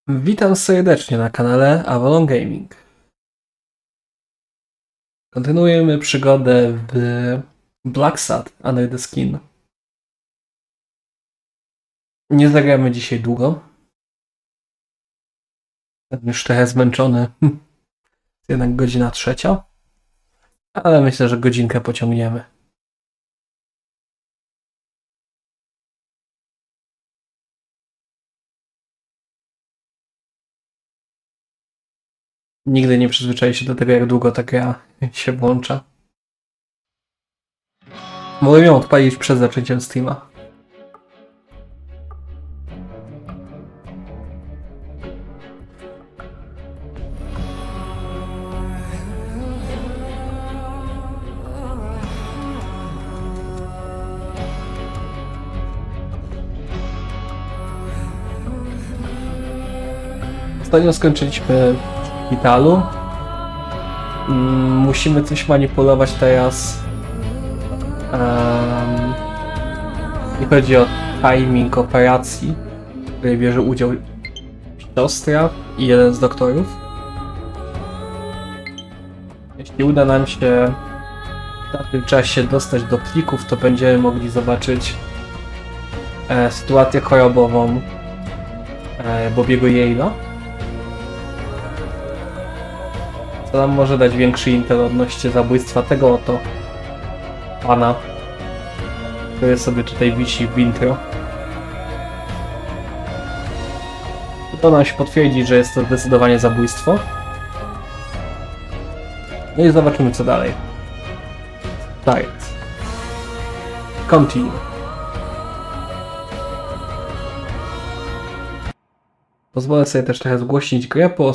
Witam serdecznie na kanale Avalon Gaming. Kontynuujemy przygodę w BLACKSAD Under the Skin. Nie zagramy dzisiaj długo. Jestem już trochę zmęczony. Jednak godzina 3. Ale myślę, że godzinkę pociągniemy. Nigdy nie przyzwyczaiję się do tego, jak długo ta gra się włącza. Mogę ją odpalić przed zaczęciem streama. Ostatnio skończyliśmy w szpitalu. Musimy coś manipulować teraz. Jeśli chodzi o timing operacji, w której bierze udział siostra i jeden z doktorów. Jeśli uda nam się w tym czasie dostać do plików, to będziemy mogli zobaczyć sytuację chorobową Bobiego Yale'a. To nam może dać większy intel odnośnie zabójstwa tego oto pana, który sobie tutaj wisi w intro. To nam się potwierdzi, że jest to zdecydowanie zabójstwo. No i zobaczymy, co dalej. Start. Continue. Pozwolę sobie też trochę zgłośnić grę, bo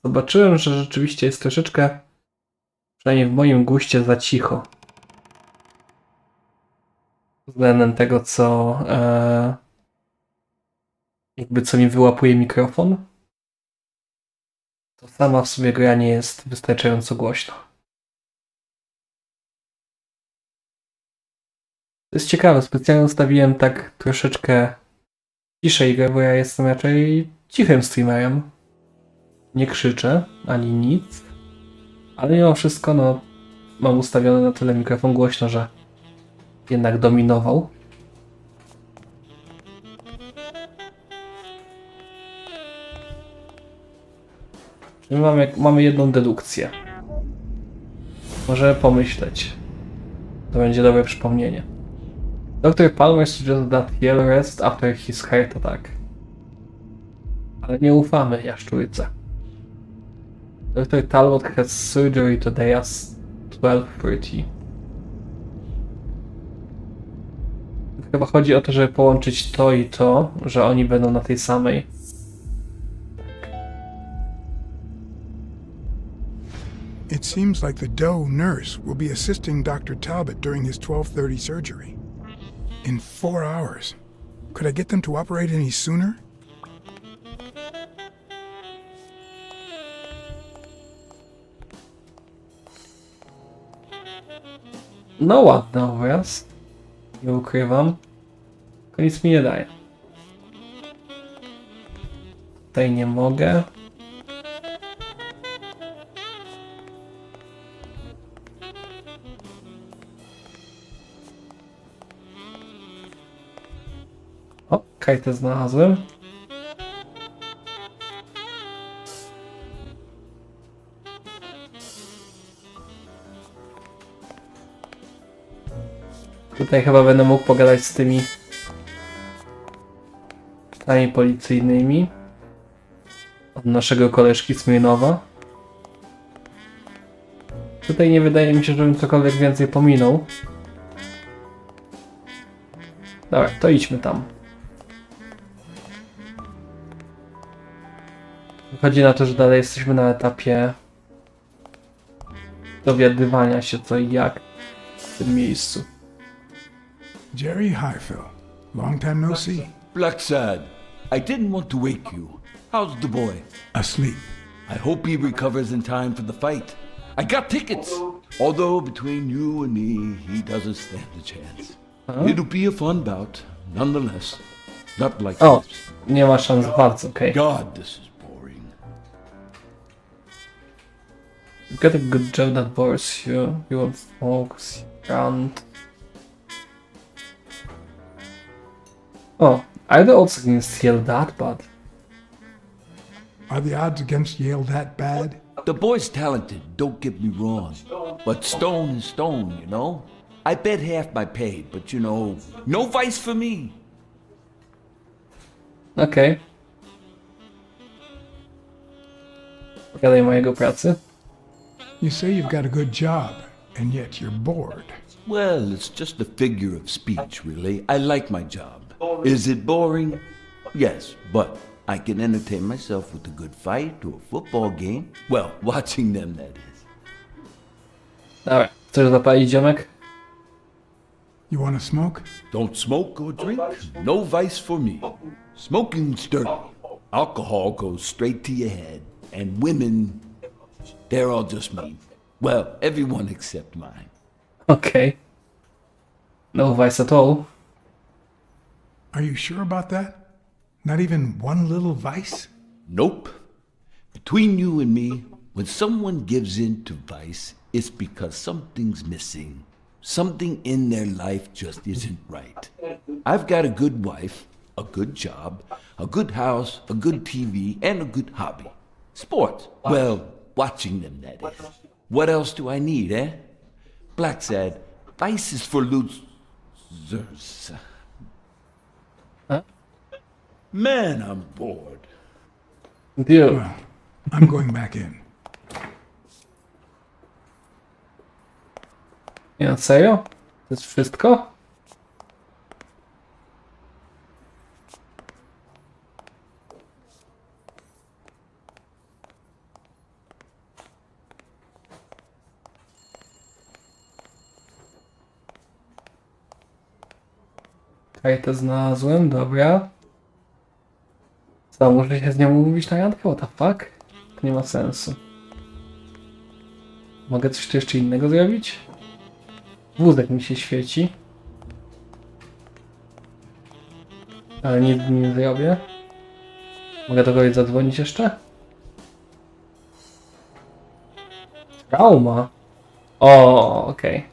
zobaczyłem, że rzeczywiście jest troszeczkę, przynajmniej w moim guście, za cicho. Względem tego, co co mi wyłapuje mikrofon, to sama w sobie gra nie jest wystarczająco głośna. To jest ciekawe, specjalnie ustawiłem tak troszeczkę ciszej grę, bo ja jestem raczej cichym streamerem. Nie krzyczę, ani nic, ale mimo wszystko mam ustawiony na tyle mikrofon głośno, że jednak dominował. Czyli mamy jedną dedukcję. Możemy pomyśleć. To będzie dobre przypomnienie. Dr. Palmer suggests that he'll rest after his heart attack. Ale nie ufamy jaszczurce. Dr. Talbot has surgery today at 12:30. Chyba chodzi o to, żeby połączyć to i to, że oni będą na tej samej. It seems like the Doe nurse will be assisting Dr. Talbot during his 12:30 surgery. In 4 hours. Could I get them to operate any sooner? No ładny obraz. Nie ukrywam. Tylko nic mi nie daje. Tutaj nie mogę. O, kajtę znalazłem. Tutaj chyba będę mógł pogadać z tymi policyjnymi od naszego koleżki Smirnowa. Tutaj nie wydaje mi się, żebym cokolwiek więcej pominął. Dobra, to idźmy tam. Wychodzi na to, że dalej jesteśmy na etapie dowiadywania się co i jak w tym miejscu. Jerry Highfill. Long time no see. BLACKSAD, I didn't want to wake you. How's the boy? Asleep. I hope he recovers in time for the fight. I got tickets. Although between you and me, he doesn't stand a chance. It'll be a fun bout, nonetheless. Not like O, this. nie ma szans bardzo, okej. God, this is boring. You get a good job that bores you. You won't smoke, can't. Oh, are the odds against Yale that bad? Are the odds against Yale that bad? The boy's talented, don't get me wrong. But stone is stone, you know? I bet half my pay, but you know, no vice for me. Okej. Pogadaj mojego pracy. You say you've got a good job, and yet you're bored. Well, it's just a figure of speech, really. I like my job. Is it boring? Yes, but I can entertain myself with a good fight or a football game. Well, watching them, that is. Dobra, chcesz zapalić, ziomek? You want to smoke? Don't smoke or drink, no vice for me. Smoking's dirty. Alcohol goes straight to your head. And women, they're all just mean. Well, everyone except mine. Okej. No vice at all. Are you sure about that? Not even one little vice? Nope. Between you and me, when someone gives in to vice, it's because something's missing. Something in their life just isn't right. I've got a good wife, a good job, a good house, a good TV, and a good hobby. Sports. Well, watching them, that is. What else do I need, eh? BLACKSAD, vice is for losers. Huh? Man, I'm bored. Deal. Well, I'm going back in. Nie, no serio? To jest wszystko? Kartę znalazłem, dobra. Co, muszę się z nią umówić na randkę? What the fuck? To nie ma sensu. Mogę coś tu jeszcze innego zrobić? Wózek mi się świeci. Ale nie zrobię. Mogę do kogoś zadzwonić jeszcze? Trauma. O, okej.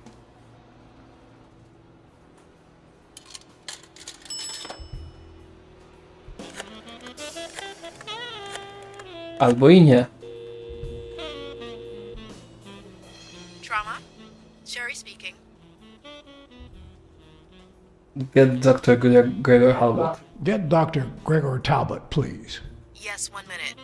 Albo i nie. Trauma? Sherry speaking. Get Dr. Gregor Halbert. Get Dr. Gregor Talbot, please. Yes, 1 minute.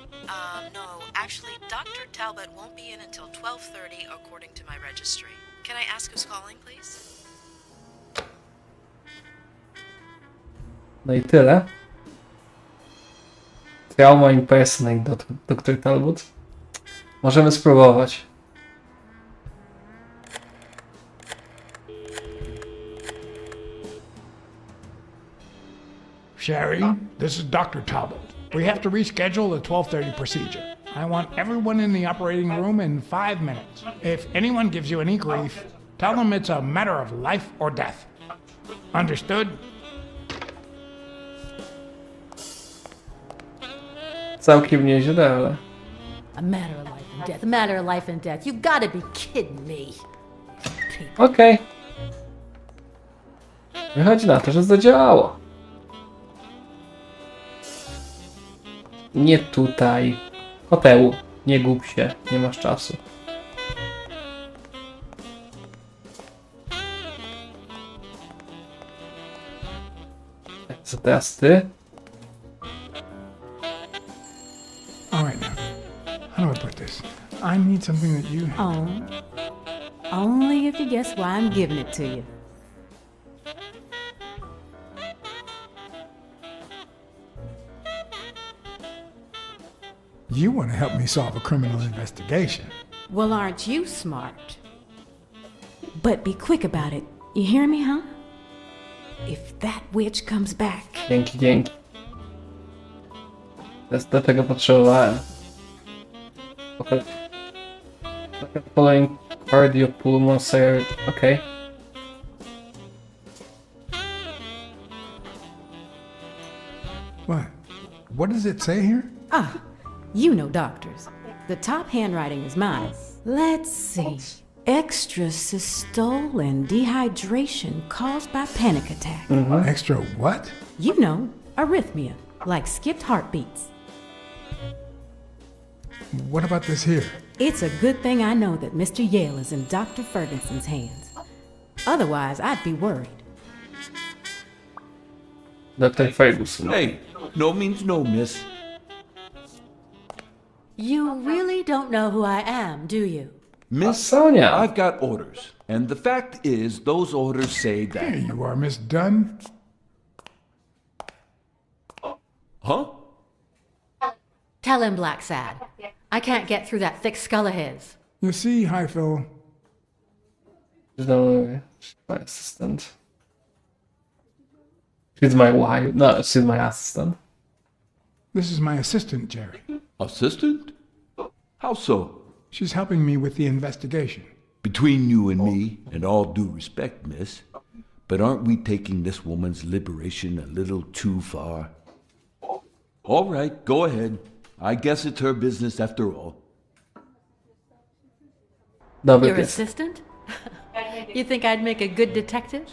No, actually, Dr. Talbot won't be in until 12:30 according to my registry. Can I ask who's calling, please? No i tyle. Trauma impersonate Dr. Talbot. Możemy spróbować. Sherry, this is Dr. Talbot. We have to reschedule the 12:30 procedure. I want everyone in the operating room in 5 minutes. If anyone gives you any grief, tell them it's a matter of life or death. Understood? Całkiem nieźle, ale... A matter of life and death. A matter of life and death. You gotta be kidding me. Okej. Wychodzi na to, że zadziałało. Nie tutaj. Hotelu. Nie gub się. Nie masz czasu. Co teraz ty? All right now. How do I put this? I need something that you... Oh. Only if you guess why I'm giving it to you. You want to help me solve a criminal investigation. Well, aren't you smart? But be quick about it. You hear me, huh? If that witch comes back. Dzięki, dzięki. To jest do tego potrzebowałem. Following cardiopulmonary... Okej. What does it say here? Ah, you know doctors. The top handwriting is mine. Let's see. Extra systole and dehydration caused by panic attack. Extra what? You know, arrhythmia, like skipped heartbeats. What about this here? It's a good thing I know that Mr. Yale is in Dr. Ferguson's hands. Otherwise, I'd be worried. Dr. Ferguson. Hey, no means no, miss. You really don't know who I am, do you? Miss, Sonia. I've got orders. And the fact is, those orders say There that... you are, Miss Dunn. Huh? Tell him, BLACKSAD. I can't get through that thick skull of his. You see, Highfill, No, she's my assistant. She's my wife. No, she's my assistant. this is my assistant, Jerry. Assistant? How so? She's helping me with the investigation. Between you and me, and all due respect, miss, but aren't we taking this woman's liberation a little too far? All right, go ahead. I guess it's her business after all. Dobry Your pies. assistant? You think I'd make a good detective?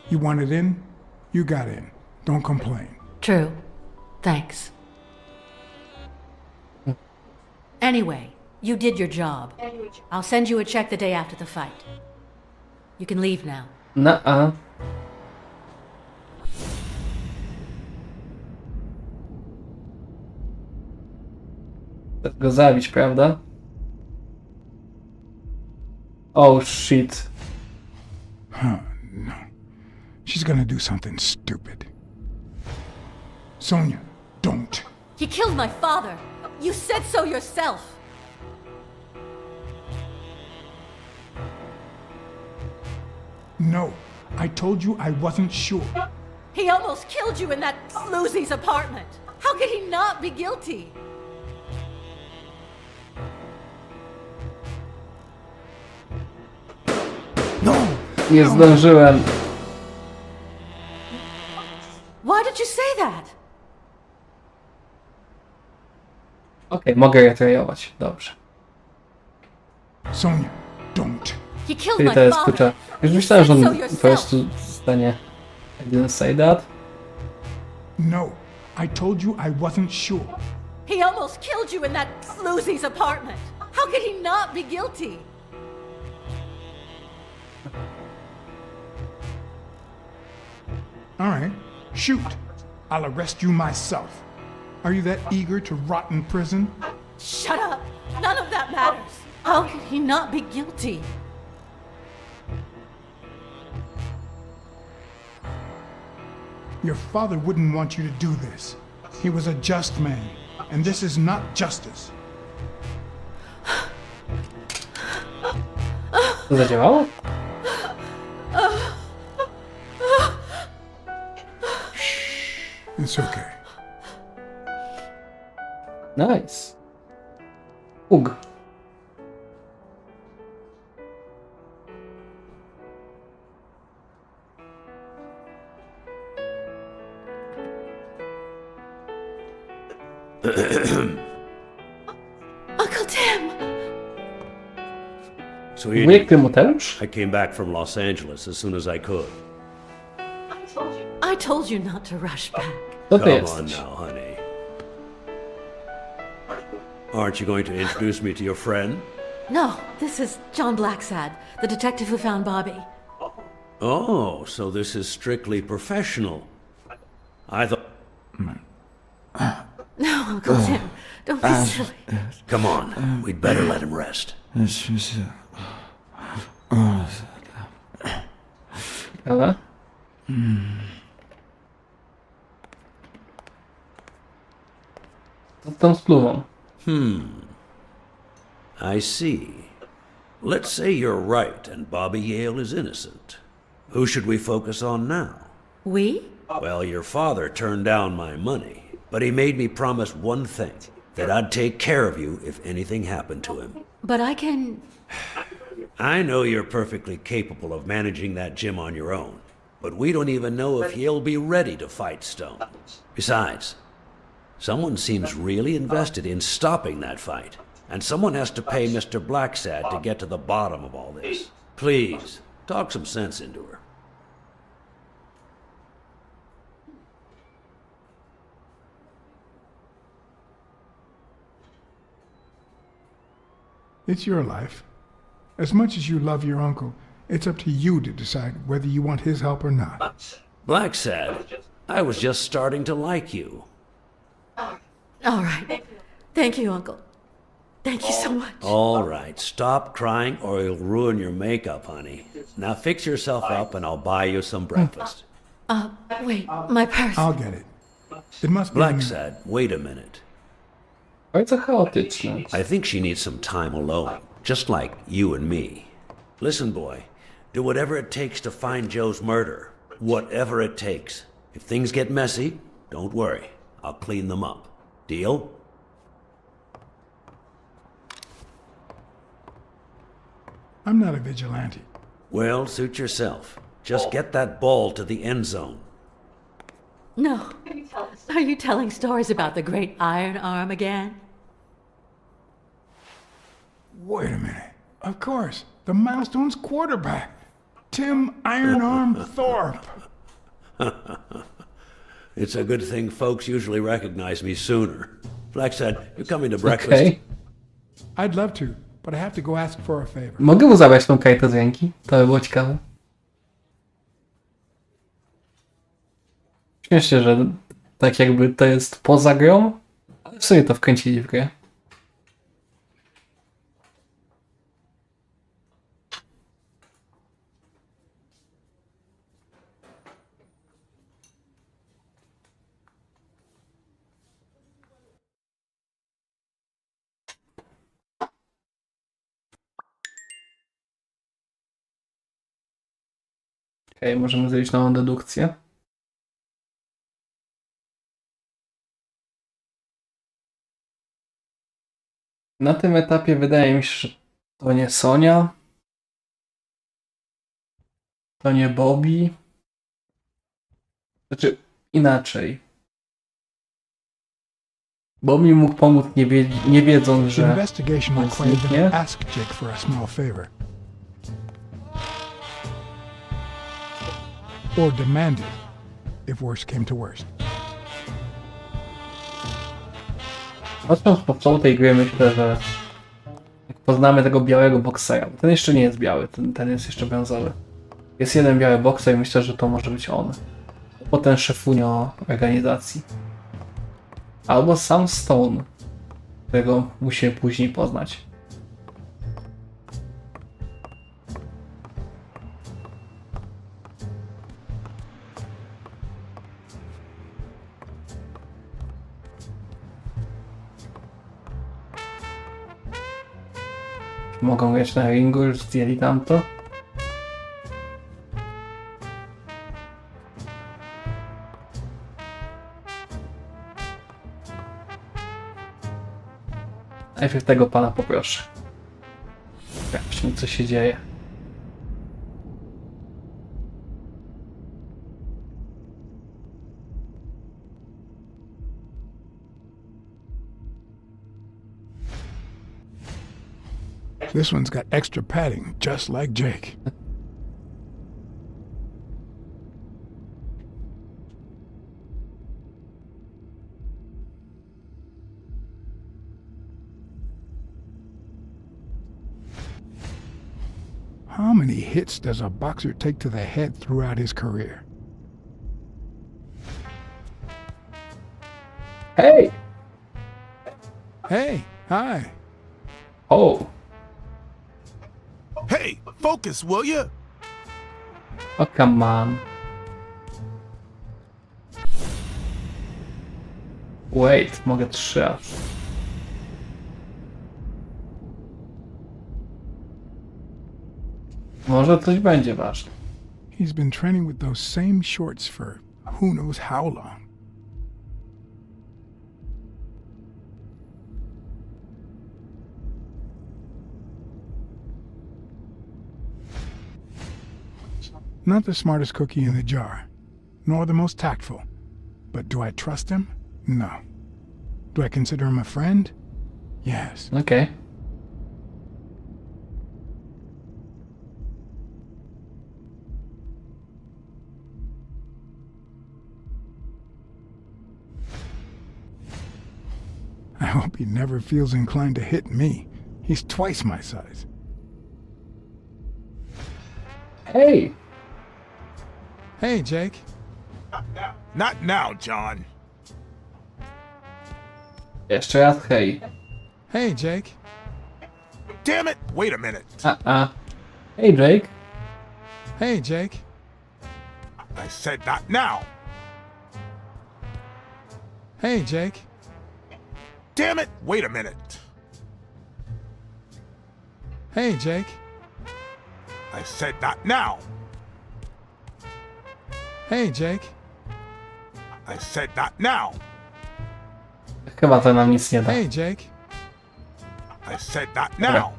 You wanted in? You got in. Don't complain. True. Thanks. Anyway, you did your job. I'll send you a check the day after the fight. You can leave now. Nuh-uh. Chcę go zabić, prawda? Oh shit. She's gonna do something stupid. Sonia, don't. He killed my father. You said so yourself. No, I told you I wasn't sure. He almost killed you in that floozy's apartment. How could he not be guilty? Nie zdążyłem. Why did you say that? Okej, mogę retrajować. Dobrze. Sonia, don't. He killed Czyli my to jest father. kurczę. Już You myślałem, że said on so po yourself. prostu zostanie. I didn't say that. No, I told you I wasn't sure. He almost killed you in that floozy's apartment. How could he not be guilty? All right, shoot. I'll arrest you myself. Are you that eager to rot in prison? Shut up. None of that matters. How could he not be guilty? Your father wouldn't want you to do this. He was a just man, and this is not justice. To zadziałało? It's okay. Nice. Ug. Uncle Tim! Sweetie, Wujek Tymoteusz? I came back from Los Angeles as soon as I could. I told you not to rush back. To ty Come on jesteś. now, honey. Aren't you going to introduce me to your friend? No, this is John BLACKSAD, the detective who found Bobby. Oh, so this is strictly professional. I thought... No, Uncle Tim, don't be silly. Come on, we'd better let him rest. Ale? Co z tą spluwą? I see. Let's say you're right and Bobby Yale is innocent. Who should we focus on now? We? Well, your father turned down my money, but he made me promise one thing, that I'd take care of you if anything happened to him. But I can... I know you're perfectly capable of managing that gym on your own, but we don't even know if he'll be ready to fight Stone. Besides, someone seems really invested in stopping that fight, and someone has to pay Mr. BLACKSAD to get to the bottom of all this. Please, talk some sense into her. It's your life. As much as you love your uncle, it's up to you to decide whether you want his help or not. BLACKSAD, I was just starting to like you. All right. Thank you, Uncle. Thank you so much. All right, stop crying or you'll ruin your makeup, honey. Now fix yourself up and I'll buy you some breakfast. Wait, my purse. I'll get it. It must be... BLACKSAD, wait a minute. Bardzo chaotyczne. I think she needs some time alone, just like you and me. Listen, boy, do whatever it takes to find Joe's murder. Whatever it takes. If things get messy, don't worry. I'll clean them up. Deal? I'm not a vigilante. Well, suit yourself. Just get that ball to the end zone. No. Are you telling stories about the great iron arm again? Wait a minute. Of course. The Milestones quarterback. Tim Iron Arm Thorpe. It's a good thing folks usually recognize me sooner. BLACKSAD, you coming to breakfast? Okej. I'd love to, but I have to go ask for a favor. Mogę mu zabrać tą kajtę z ręki? To by było ciekawe. Śmiesznie, że tak jakby to jest poza grą, ale w sumie to wkręcili w grę. Okej, możemy zrobić nową dedukcję. Na tym etapie wydaje mi się, że to nie Sonia. To nie Bobby. Znaczy, inaczej. Bobby mógł pomóc nie wiedząc, The że investigation on required them zniknie. to ask Jake for a small favor. Or demand it, if worse came to worst. Patrząc po całej tej gry, myślę, że jak poznamy tego białego boksera, bo ten jeszcze nie jest biały, ten jest jeszcze brązowy. Jest jeden biały bokser i myślę, że to może być on. Potem szefunio organizacji. Albo sam Stone, którego musimy później poznać. Mogą grać na ringu, już zdjęli tamto. Najpierw tego pana poproszę. Sprawdźmy, co się dzieje. This one's got extra padding, just like Jake. How many hits does a boxer take to the head throughout his career? Hej! Hey, hi. O! Hey, focus, will ya? O, come on. Wait, mogę 3 aż. Może coś będzie ważne. He's been training with those same shorts for who knows how long. Not the smartest cookie in the jar, nor the most tactful. But do I trust him? No. Do I consider him a friend? Yes. Okej. I hope he never feels inclined to hit me. He's twice my size. Hej! Hey, Jake. Not now, John. Jeszcze raz hej. Hey, Jake. Damn it! Wait a minute. Hej, Jake. Hey, Jake. I said not now. Hey, Jake. Damn it! Wait a minute. Hey, Jake. I said not now. Hey, Jake. I said not now. Chyba to nam nic nie da. Hey, Jake. I said not now.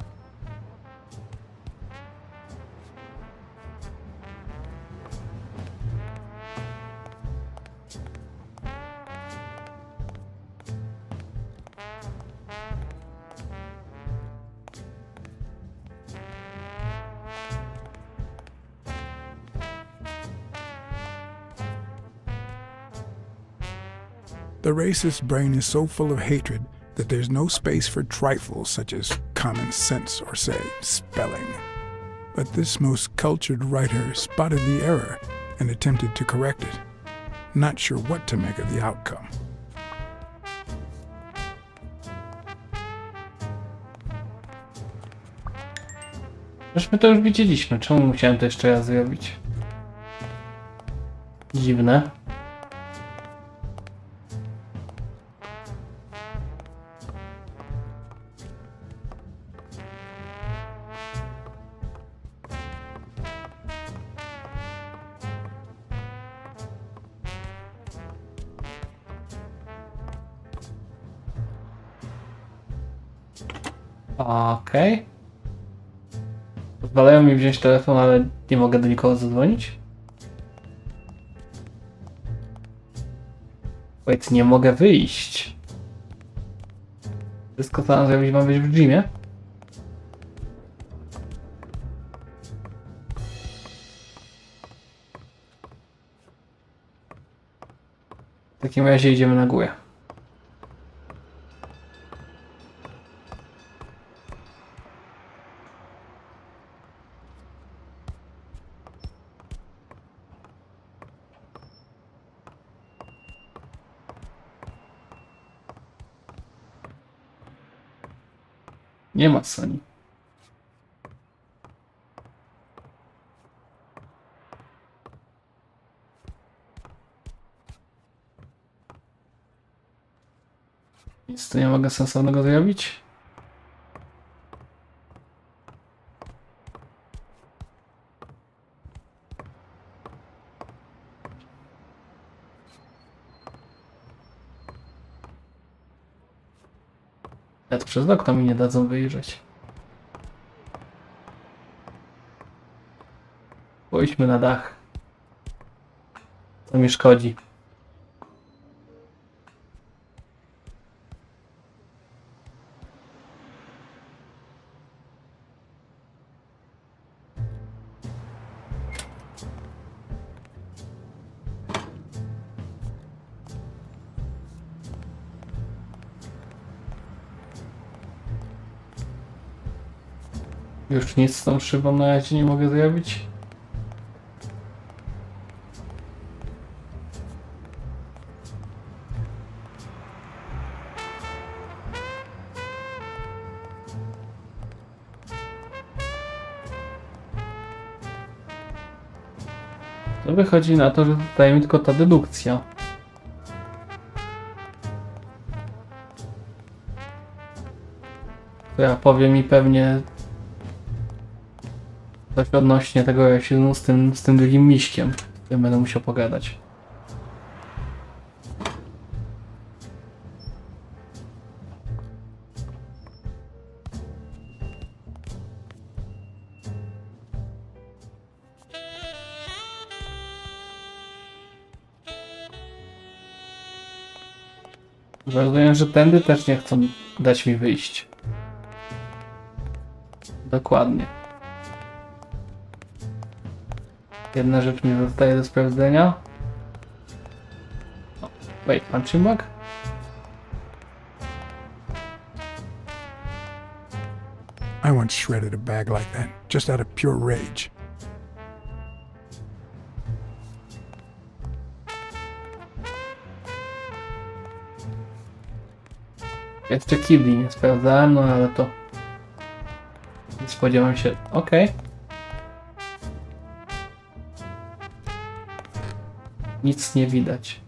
The racist brain is so full of hatred that there's no space for trifles such as common sense or, say, spelling. But this most cultured writer spotted the error and attempted to correct it, not sure what to make of the outcome. Przecież my to już widzieliśmy. Czemu musiałem to jeszcze raz zrobić? Dziwne. Okej. Pozwalają mi wziąć telefon, ale nie mogę do nikogo zadzwonić? Wait, nie mogę wyjść. Wszystko co mam zrobić, mam być w gymie? W takim razie idziemy na górę. Nie ma Sony. Nic tu nie mogę sensownego zrobić. Nawet przez okno mi nie dadzą wyjrzeć. Pójdźmy na dach. To mi szkodzi. Już nic z tą szybą na razie nie mogę zrobić. To wychodzi na to, że zostaje mi tylko ta dedukcja. Która powie mi pewnie coś odnośnie tego rasizmu z tym drugim miśkiem, z którym będę musiał pogadać. Rozumiem, że tędy też nie chcą dać mi wyjść. Dokładnie. Jedna rzecz mi zostaje do sprawdzenia. O, wait, punching bag? I once shredded a bag like that, just out of pure rage. Jeszcze kibli nie sprawdzałem, no ale to... Nie spodziewam się... Okej. Nic nie widać.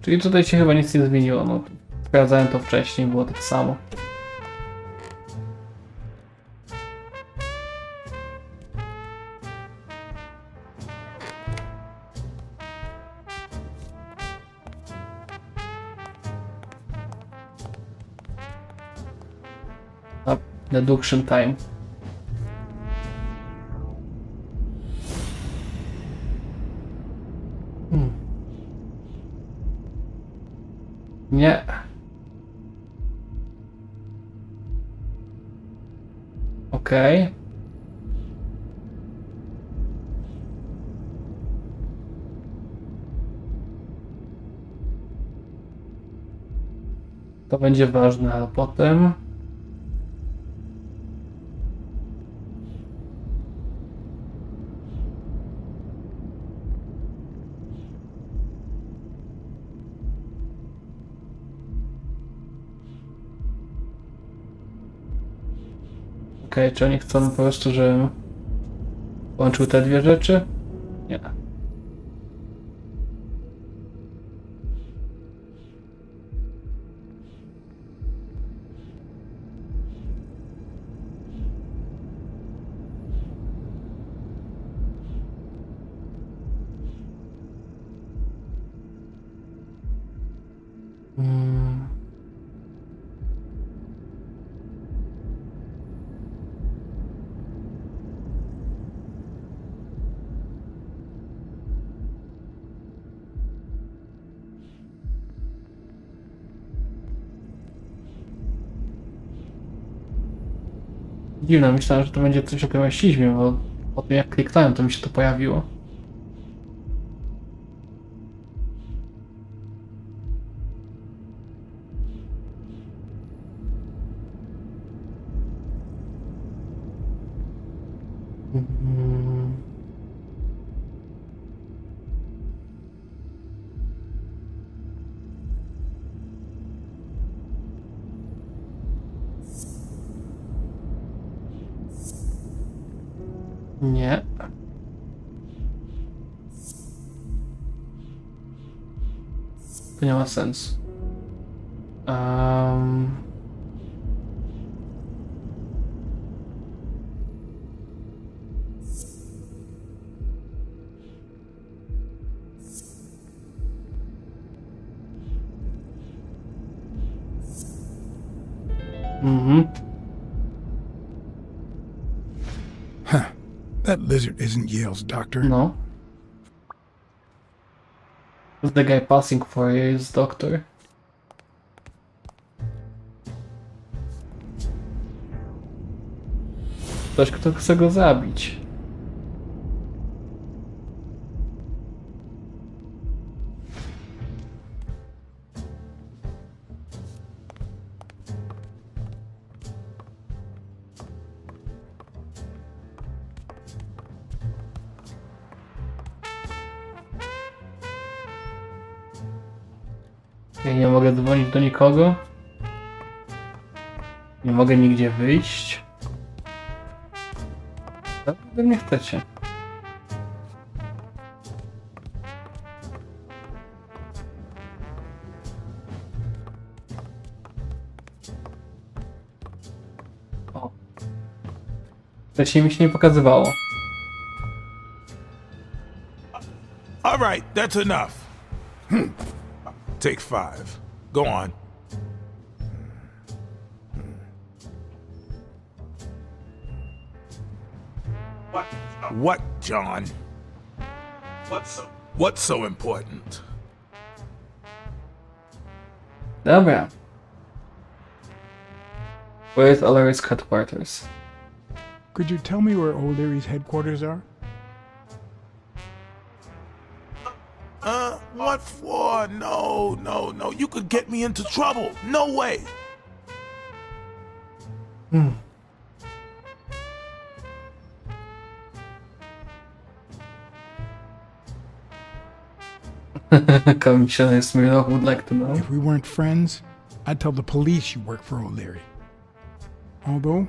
Czyli tutaj się chyba nic nie zmieniło, no sprawdzałem to wcześniej, było tak samo. A, deduction time. Nie. Okej. To będzie ważne, ale potem... Okej, czy oni chcą po prostu, żebym łączył te dwie rzeczy? Nie. Dziwne, myślałem, że to będzie coś o tym rasizmie, bo po tym jak kliknąłem, to mi się to pojawiło. Nie. To nie ma sensu. That lizard isn't Yale's doctor. No. Who's the guy passing for his doctor? Ktoś, kto chce go zabić. Ja nie mogę dzwonić do nikogo. Nie mogę nigdzie wyjść. Co ode mnie chcecie? O. Wcześniej mi się nie pokazywało. All right, that's enough. Take 5. Go on. What, John? What's so important? Dobra. Where is O'Leary's headquarters? Could you tell me where O'Leary's headquarters are? What for? No. You could get me into trouble. No way. Commissioner Smirnoff would like to know. If we weren't friends, I'd tell the police you work for O'Leary. Although,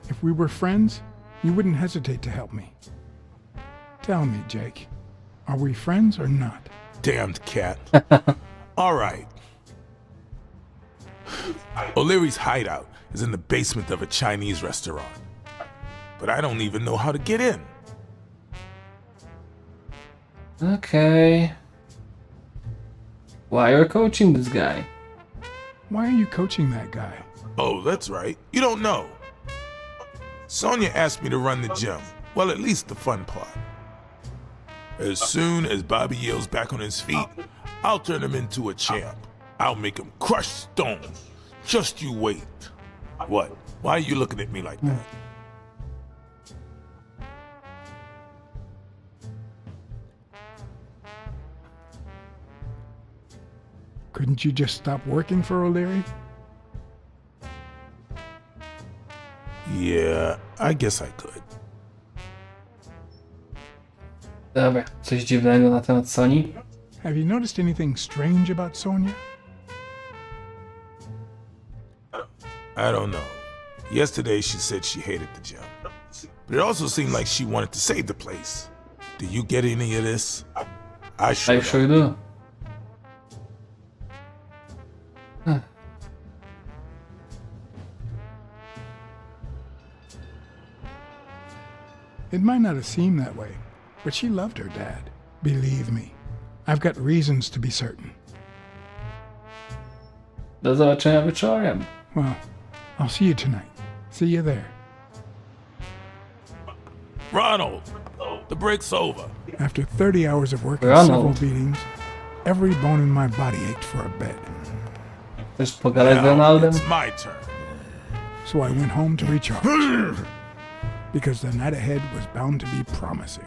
if we were friends, you wouldn't hesitate to help me. Tell me, Jake, are we friends or not? Damned cat. All right. O'Leary's hideout is in the basement of a Chinese restaurant. But I don't even know how to get in. Okay. Why are you coaching this guy? Why are you coaching that guy? Oh, that's right. You don't know. Sonia asked me to run the gym. Well, at least the fun part. As soon as Bobby yells back on his feet, I'll turn him into a champ. I'll make him crush stone. Just you wait. What? Why are you looking at me like that? Couldn't you just stop working for O'Leary? Yeah, I guess I could. Dobra, coś dziwnego na temat Sony? Have you noticed anything strange about Sonia? I don't know. Yesterday she said she hated the gym. But it also seemed like she wanted to save the place. Do you get any of this? I sure I don't. sure do. It might not have seemed that way, but she loved her dad. Believe me, I've got reasons to be certain. Do zobaczenia wieczorem. Well, I'll see you tonight. See you there. Ronald, the break's over. After 30 hours of work and Ronald. several beatings, every bone in my body ached for a bed. Chcesz pogadać z Now Ronaldem? it's my turn. So I went home to recharge. Because the night ahead was bound to be promising.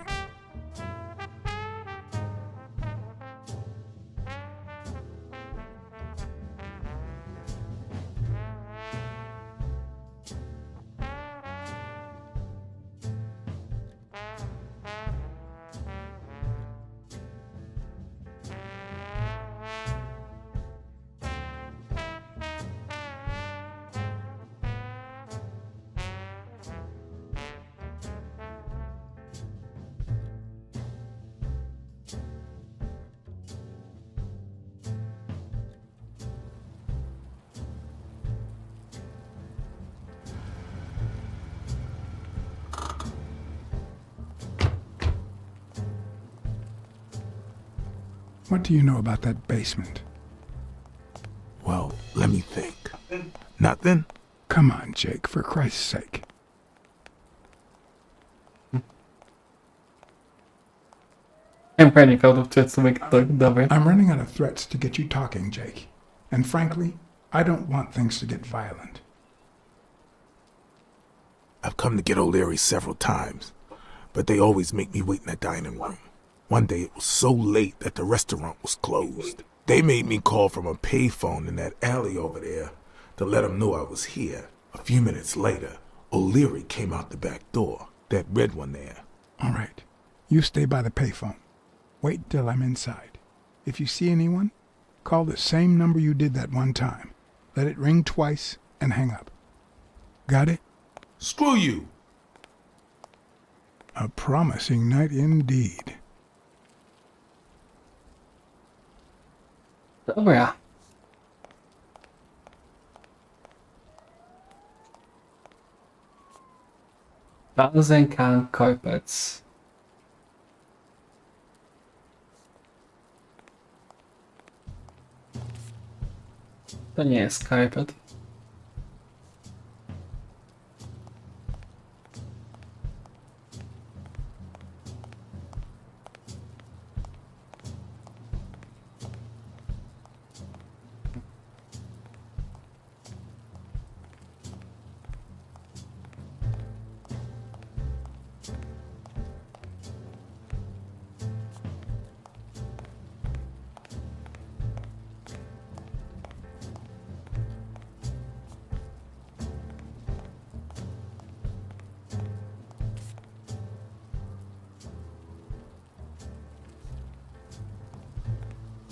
What do you know about that basement? Well, let me think. Nothing? Come on, Jake, for Christ's sake. I'm running out of threats to make it look dobry. I'm running out of threats to get you talking, Jake. And frankly, I don't want things to get violent. I've come to get O'Leary several times, but they always make me wait in the dining room. One day it was so late that the restaurant was closed. They made me call from a payphone in that alley over there to let them know I was here. A few minutes later, O'Leary came out the back door, that red one there. All right. You stay by the payphone. Wait till I'm inside. If you see anyone, call the same number you did that one time. Let it ring twice and hang up. Got it? Screw you! A promising night indeed. Dobra. Can carpets. To nie jest carpet.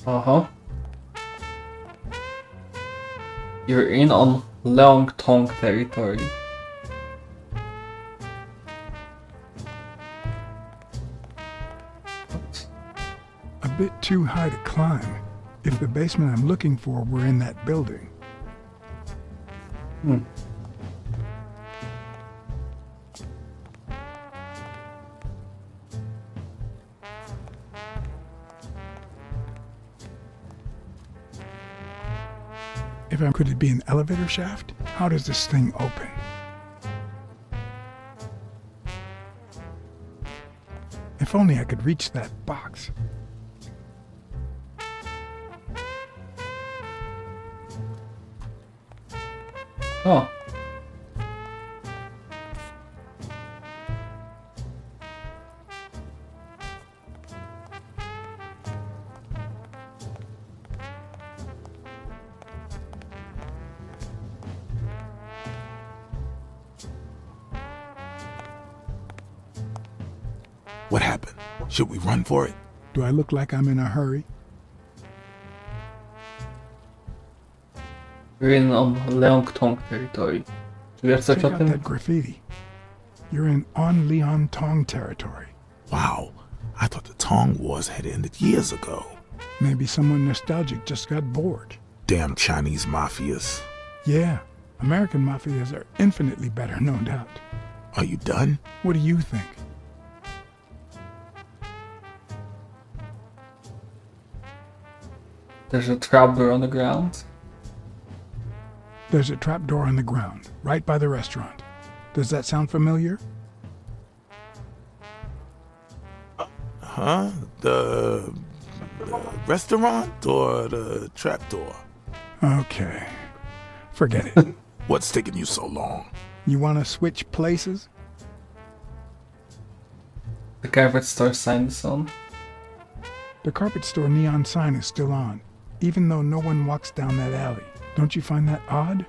Uh-huh. You're in on long tongue territory. A bit too high to climb. If the basement I'm looking for were in that building. Could it be an elevator shaft? How does this thing open? If only I could reach that box. O. What happened? Should we run for it? Do I look like I'm in a hurry? You're in on long tongue territory. Czy wiesz coś Check o out tym? that graffiti. You're in on Leon Tong territory. Wow, I thought the Tong Wars had ended years ago. Maybe someone nostalgic just got bored. Damn Chinese mafias. Yeah, American mafias are infinitely better, no doubt. Are you done? What do you think? There's a trapdoor on the ground. There's a trapdoor on the ground, right by the restaurant. Does that sound familiar? Huh? The restaurant or the trapdoor? Okay, forget it. What's taking you so long? You want to switch places? The carpet store sign is on. The carpet store neon sign is still on, even though no one walks down that alley. Don't you find that odd?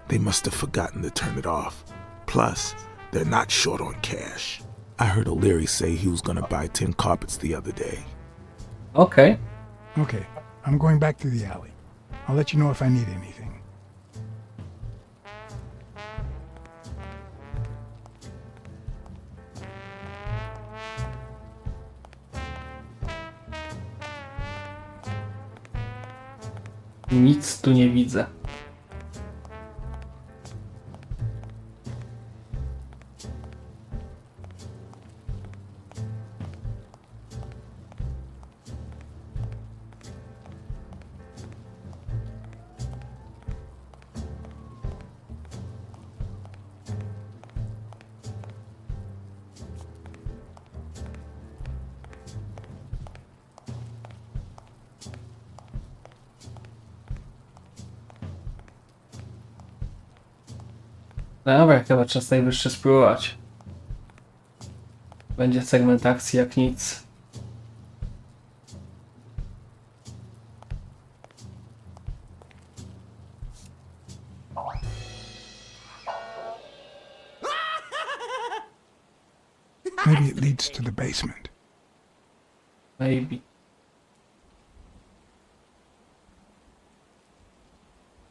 They must have forgotten to turn it off. Plus, they're not short on cash. I heard O'Leary say he was gonna buy 10 carpets the other day. Okay. Okay, I'm going back to the alley. I'll let you know if I need anything. Nic tu nie widzę. Dobra, chyba czas najwyższy spróbować. Będzie segment akcji jak nic. Maybe it leads to the basement. Maybe.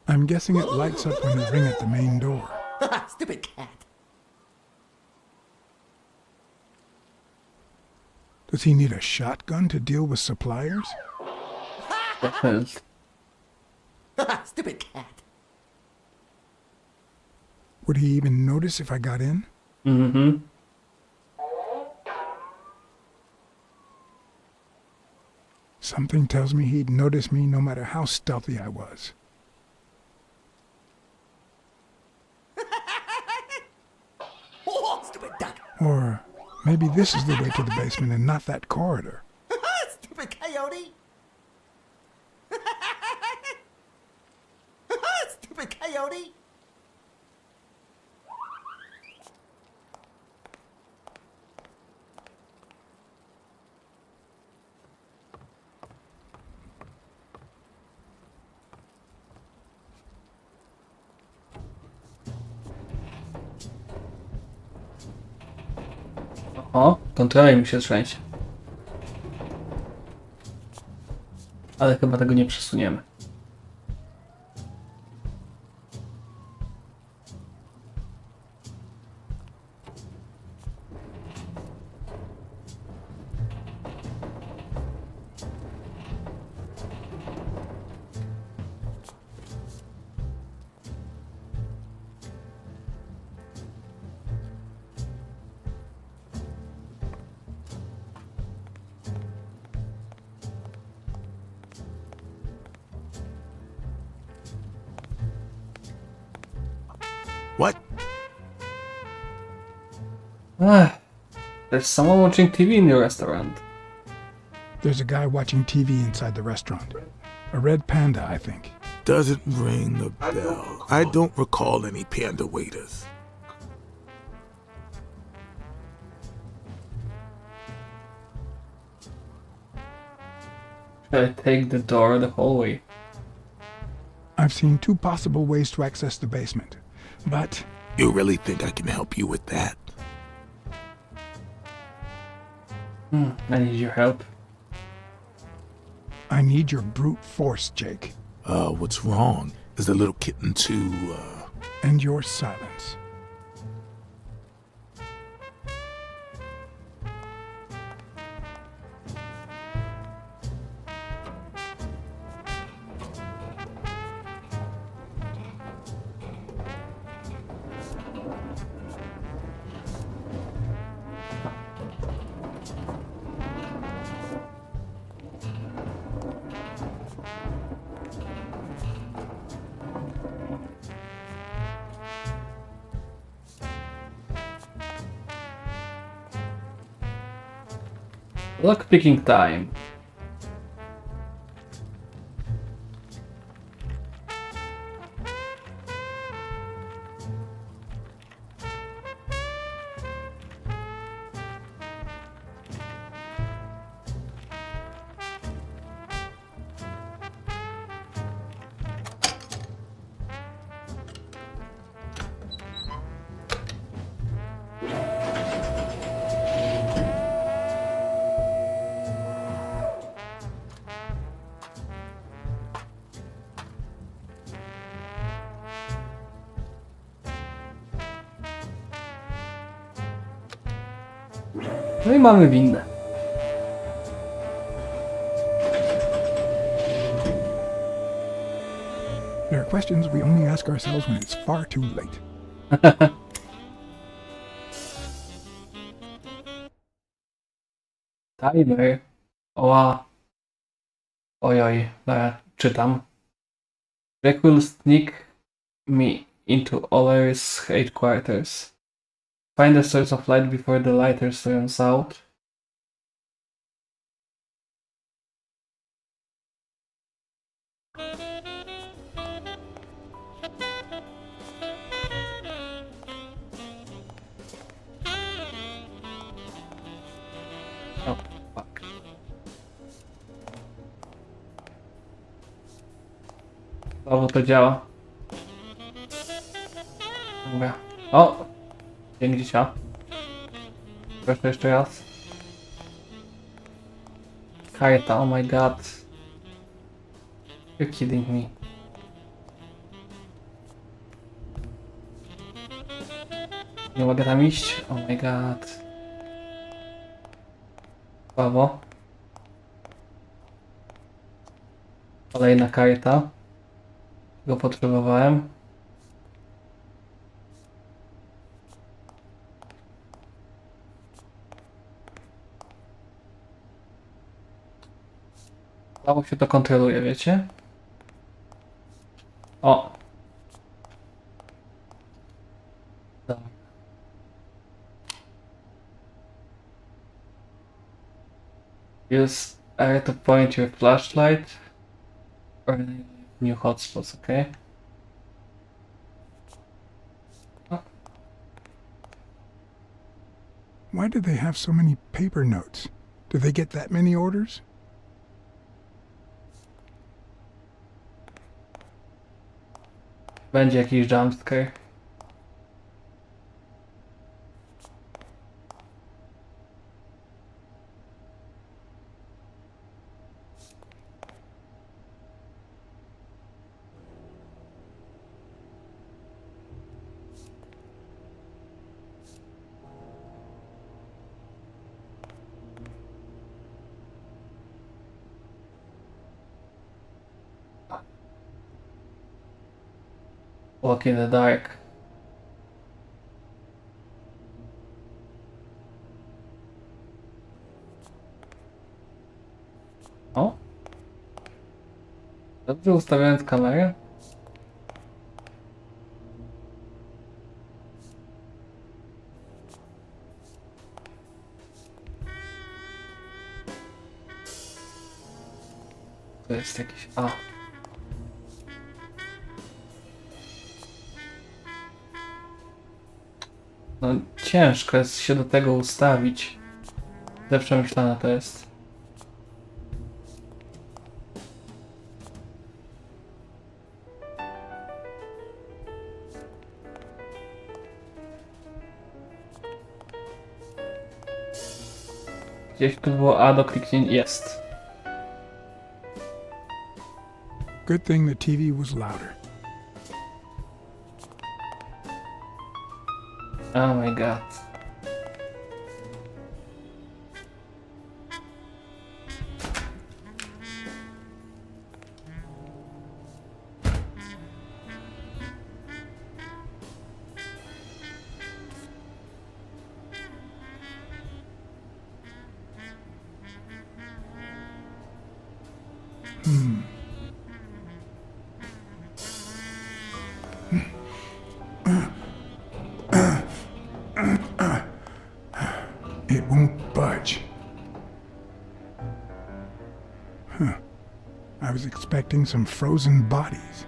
I'm guessing it lights up when you ring at the main door. Stupid cat. Does he need a shotgun to deal with suppliers? Definitely. Stupid cat. Would he even notice if I got in? Mhm. Something tells me he'd notice me no matter how stealthy I was. Stupid duck! Or maybe this is the way to the basement and not that corridor. Stupid coyote! Stupid coyote! O, kontroler mi się trzęsie. Ale chyba tego nie przesuniemy. What? There's someone watching TV in your restaurant. There's a guy watching TV inside the restaurant. A red panda, I think. Doesn't ring a bell. I don't recall any panda waiters. Should I take the door or the hallway? I've seen two possible ways to access the basement, but You really think I can help you with that? I need your help. I need your brute force, Jake, What's wrong? Is the little kitten too, and your silence. Lockpicking time. No i mamy windę. There are questions we only ask ourselves when it's far too late. Timer. Oła. Ojoj, czytam. Jack will sneak me into O'Leary's headquarters. Find a source of light before the lighter runs out. Oh, fuck. Znowu to działa. Dobra. O! Dzień dzisiaj. Proszę jeszcze raz. Karta, oh my god. You're kidding me. Nie mogę tam iść? Oh my god. Słabo. Kolejna karta. Tego potrzebowałem. Mało się to kontroluje, wiecie? O! Dobra. Use air to point your flashlight or new hotspots, okay? Why do they have so many paper notes? Do they get that many orders? Będzie jakiś jumpscare. Walk in the dark. O? Dobrze ustawiając kamerę? To jest jakiś... A. No ciężko jest się do tego ustawić. Źle przemyślane to jest. Gdzieś tu było A do kliknięcia. Jest. Good thing the TV was louder. Oh my god. It won't budge. Huh. I was expecting some frozen bodies.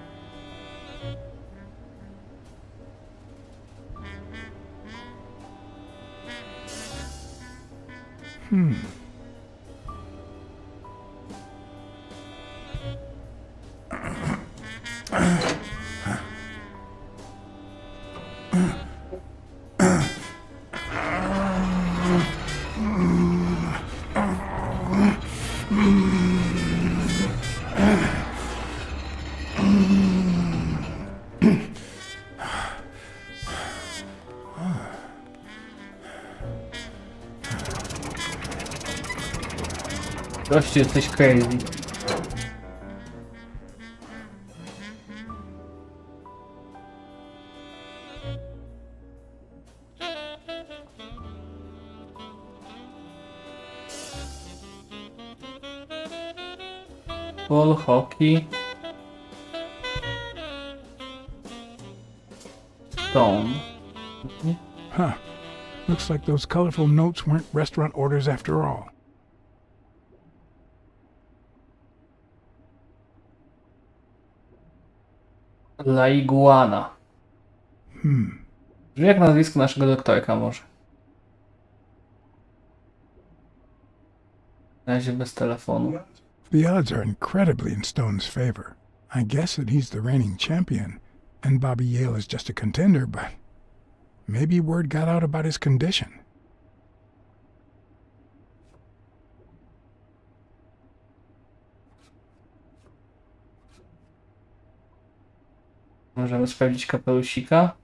Gościu, jesteś crazy. Ball, hockey. Stone. Huh. Looks like those colorful notes weren't restaurant orders after all. La iguana. Brzmi jak nazwisko naszego doktorka może. Na razie bez telefonu. The odds are incredibly in Stone's favor. I guess that he's the reigning champion, and Bobby Yale is just a contender, but maybe word got out about his condition. Możemy sprawdzić kapelusika.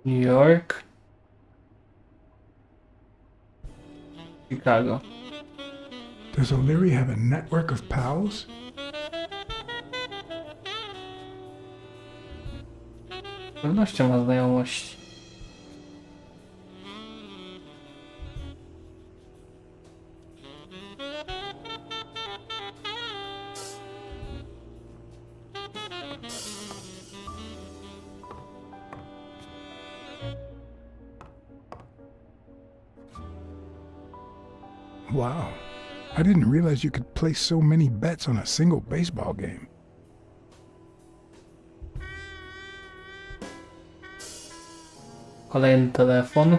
New York. Chicago. Does O'Leary have a network of pals? Z pewnością ma znajomości. Wow. I didn't realize you could place so many bets on a single baseball game. Kolejny telefon.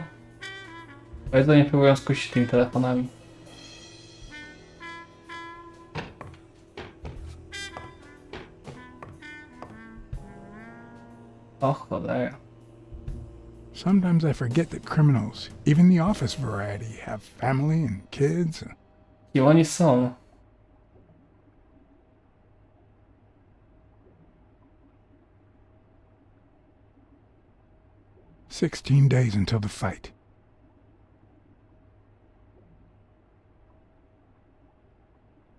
Bardzo nie próbują skusić tymi telefonami. O cholera. Sometimes I forget that criminals, even the office variety, have family and kids. I oni są. "16 days until the fight.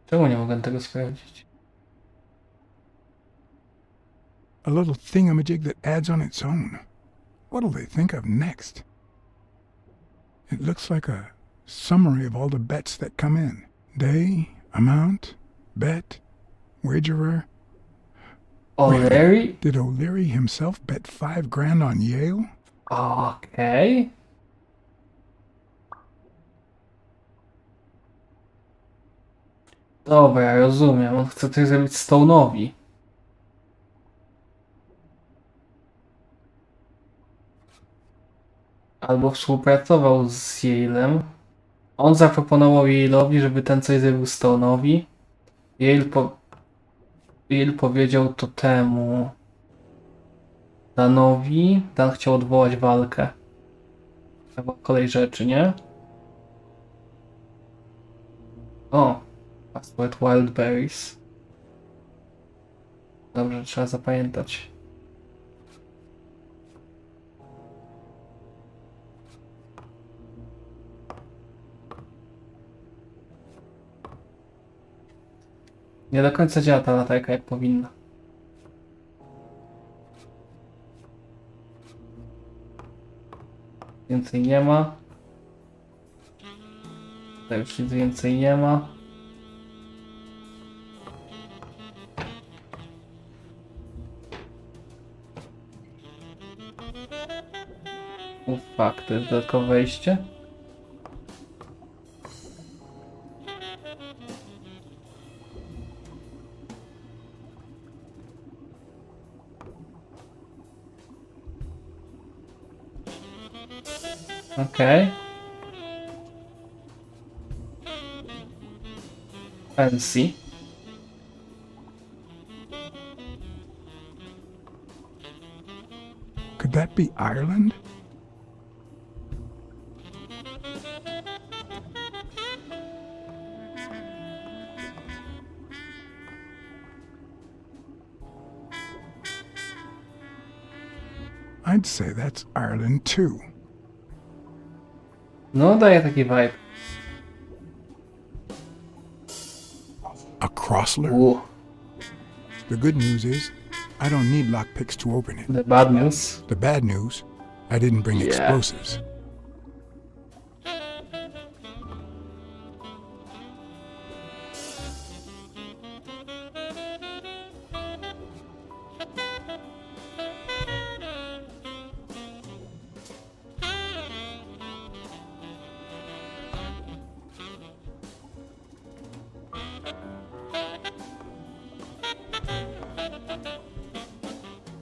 Czemu nie mogę tego sprawdzić? A little thingamajig that adds on its own. What'll they think of next? It looks like a summary of all the bets that come in. Day, amount, bet, wagerer. O'Leary? Did O'Leary himself bet 5 grand on Yale? Okej. Dobra, rozumiem. On chce coś zrobić Stone'owi. Albo współpracował z Yale'em. On zaproponował Yale'owi, żeby ten coś zrobił Stone'owi. Yale powiedział to temu Danowi. Dan chciał odwołać walkę. Chyba kolej rzeczy, nie? O! Password Wildberries. Dobrze, trzeba zapamiętać. Nie do końca działa ta latarka jak powinna. Więcej nie ma. Tutaj już nic więcej nie ma. Fuck, to jest dodatkowe wejście. Okej. Fancy. Could that be Ireland? I'd say that's Ireland too. No, daje taki vibe. A Crossler? The good news is, I don't need lockpicks to open it. The bad news. The bad news, I didn't bring Yeah. explosives.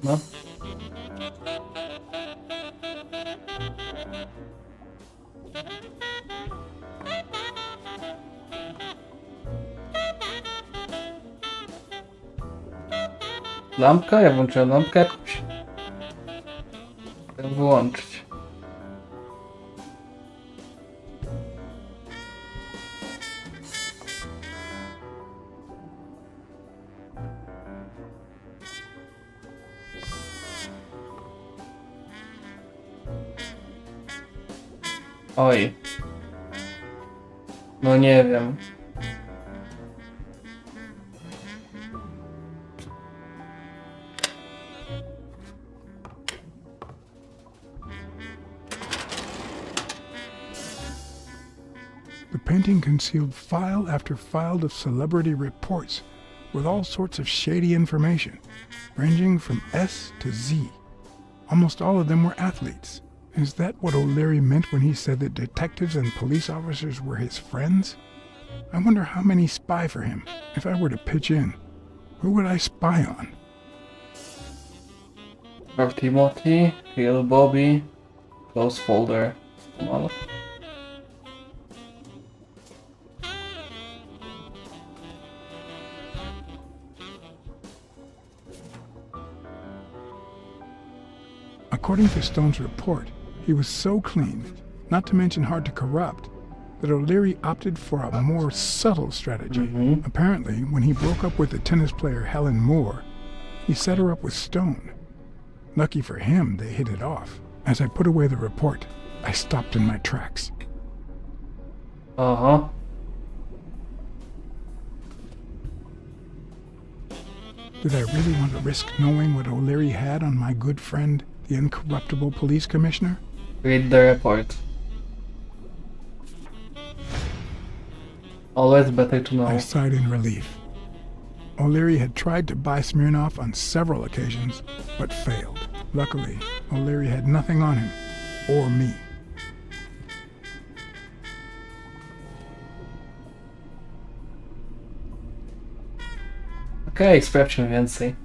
No. Lampka? Ja włączyłem lampkę jakąś. Chcę wyłączyć. Oj. No nie wiem. The painting concealed file after file of celebrity reports with all sorts of shady information, ranging from S to Z. Almost all of them were athletes, Is that what O'Leary meant when he said that detectives and police officers were his friends? I wonder how many spy for him. If I were to pitch in, who would I spy on? Lord Timothy, Hill Bobby, Close Folder. Well, According to Stone's report, he was so clean, not to mention hard to corrupt, that O'Leary opted for a more subtle strategy. Apparently, when he broke up with the tennis player Helen Moore, he set her up with Stone. Lucky for him, they hit it off. As I put away the report, I stopped in my tracks. aha. Did I really want to risk knowing what O'Leary had on my good friend, the incorruptible police commissioner? Read the report. Always better to know. I sighed in relief. O'Leary had tried to buy Smirnoff on several occasions, but failed. Luckily, O'Leary had nothing on him, or me. Okej, sprawdźmy więcej.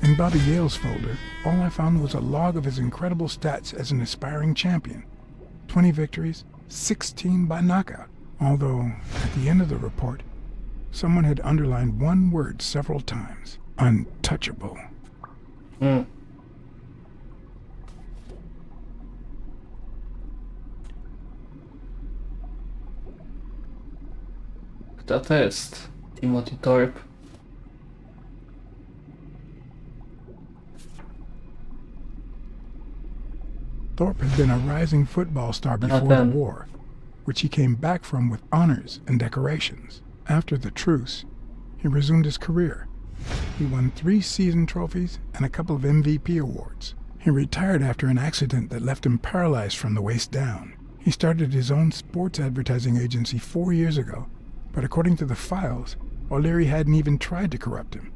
In Bobby Yale's folder, all I found was a log of his incredible stats as an aspiring champion. 20 victories, 16 by knockout. Although, at the end of the report, someone had underlined one word several times. Untouchable. Kto to jest? Timothy Thorpe. Thorpe had been a rising football star before the war, which he came back from with honors and decorations. After the truce, he resumed his career. He won 3 season trophies and a couple of MVP awards. He retired after an accident that left him paralyzed from the waist down. He started his own sports advertising agency 4 years ago, but according to the files, O'Leary hadn't even tried to corrupt him.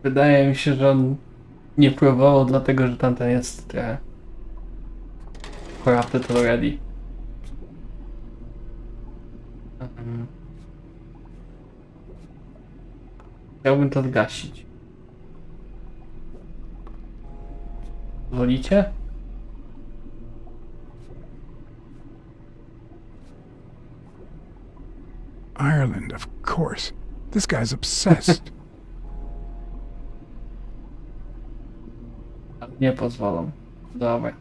Wydaje mi się, że on nie próbował, dlatego że tamten jest trochę corrupted already. Chciałbym to zgasić. Wolicie? Ireland, of course. This guy's obsessed. Nie pozwolą. Dobra.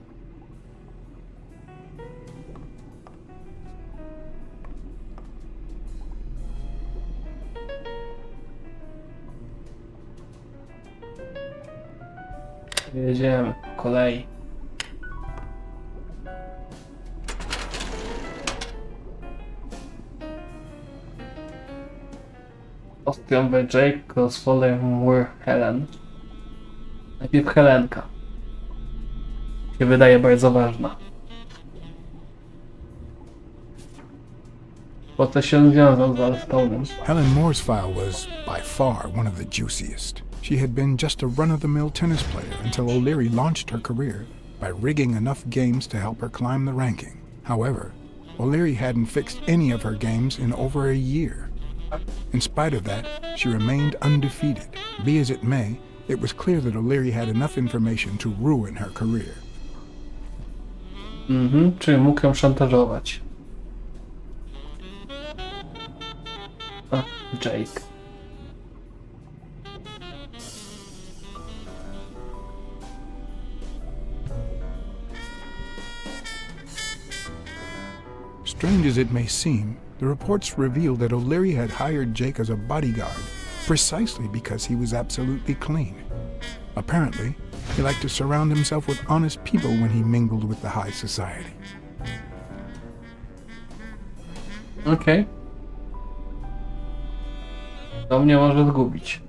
Jedziemy po kolei. Austrian by Jake, Crossfolder, Moore, Helen. Najpierw Helenka. Się wydaje bardzo ważna. Po co się związał z Alstonem? Helen Moore's file was, by far, one of the juiciest. She had been just a run-of-the-mill tennis player until O'Leary launched her career by rigging enough games to help her climb the ranking. However, O'Leary hadn't fixed any of her games in over a year. In spite of that, she remained undefeated. Be as it may, it was clear that O'Leary had enough information to ruin her career. Czyli mógł ją szantażować. A, Jake. Strange as it may seem, the reports revealed that O'Leary had hired Jake as a bodyguard precisely because he was absolutely clean. Apparently, he liked to surround himself with honest people when he mingled with the high society. Okej. To mnie może zgubić.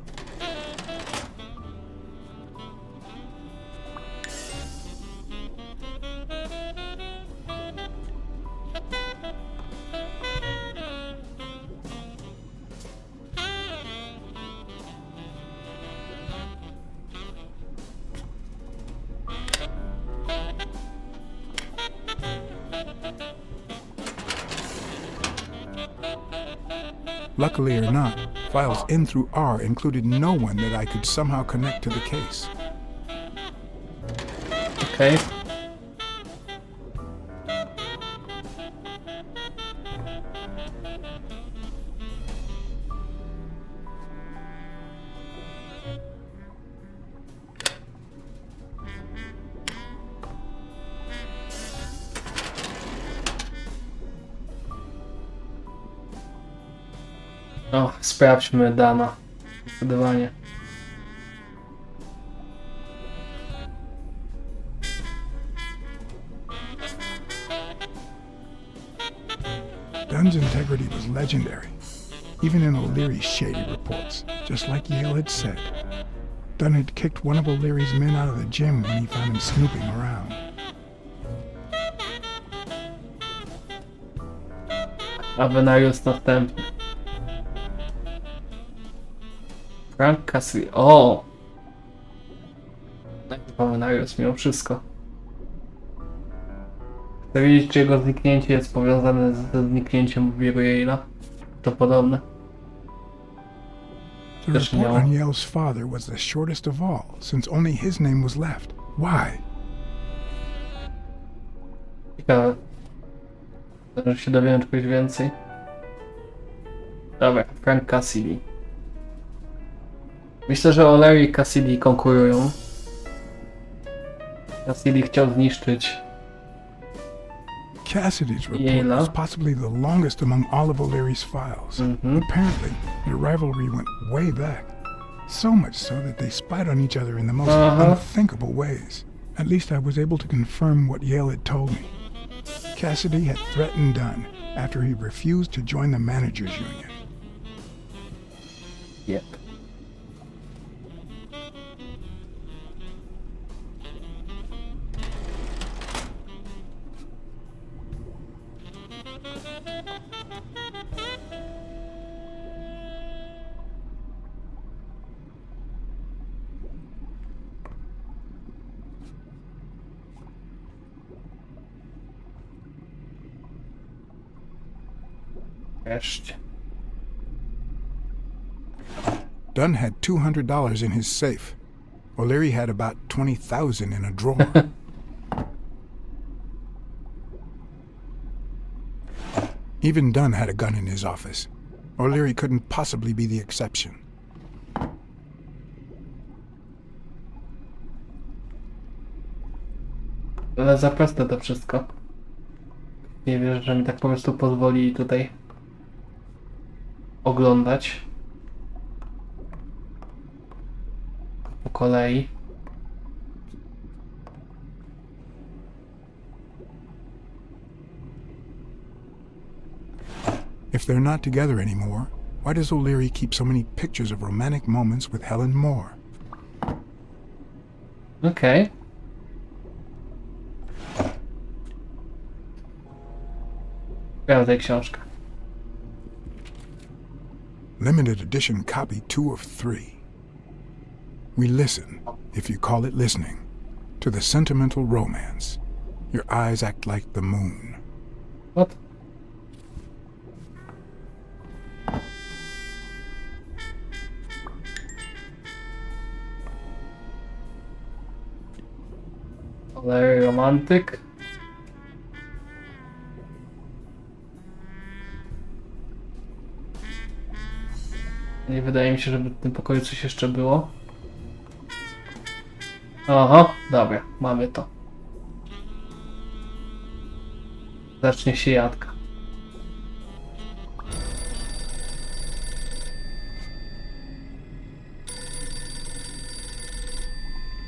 Luckily or not, files N through R included no one that I could somehow connect to the case. Okej. O, sprawdźmy dana. Zdecydowanie. Dunn's integrity was legendary, even in O'Leary's shady reports, just like Yale had said. Dunn had kicked one of O'Leary's men out of the gym when he found him snooping around. Avenarius następny. Frank Cassidy. O! Avenarius mimo wszystko. Chcę wiedzieć, czy jego zniknięcie jest powiązane ze zniknięciem Bobby'ego Yale'a. To podobne. The report on Yale's father was the shortest of all, since only his name was left. Why? Ciekawe. Zaraz się dowiemy czegoś więcej. Dobra, Frank Cassidy. Myślę, że O'Leary i Cassidy konkurują. Cassidy chciał zniszczyć Cassidy's report Yale'a. was possibly the longest among all of O'Leary's files. Apparently, their rivalry went way back. So much so that they spied on each other in the most unthinkable ways. At least I was able to confirm what Yale had told me. Cassidy had threatened Dunn after he refused to join the managers' union. Yep. Wreszcie. Dunn had $200 in his safe. O'Leary had about 20,000 in a drawer. Even Dunn had a gun in his office. O'Leary couldn't possibly be the exception. Ale za proste to wszystko. Nie wierzę, że mi tak po prostu pozwoli tutaj oglądać po kolei. If they're not together anymore, why does O'Leary keep so many pictures of romantic moments with Helen Moore? Okej. Sprawdzaj książkę. Limited edition copy 2 of 3. We listen, if you call it listening, to the sentimental romance. Your eyes act like the moon. What? O'Leary romantyk. Nie wydaje mi się, żeby w tym pokoju coś jeszcze było. Oho, dobra, mamy to. Zacznie się jadka.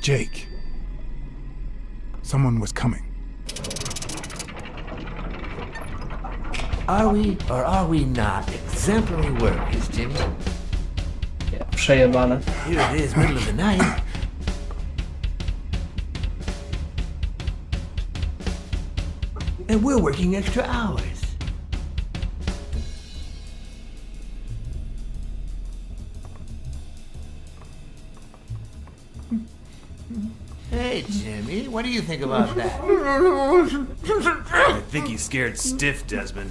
Jake. Someone was coming. Are we or are we not exemplary workers, Jimmy? Nie, przejebane. Here it is, middle of the night. And we're working extra hours. Hey, Jimmy, what do you think about that? I think he's scared stiff, Desmond.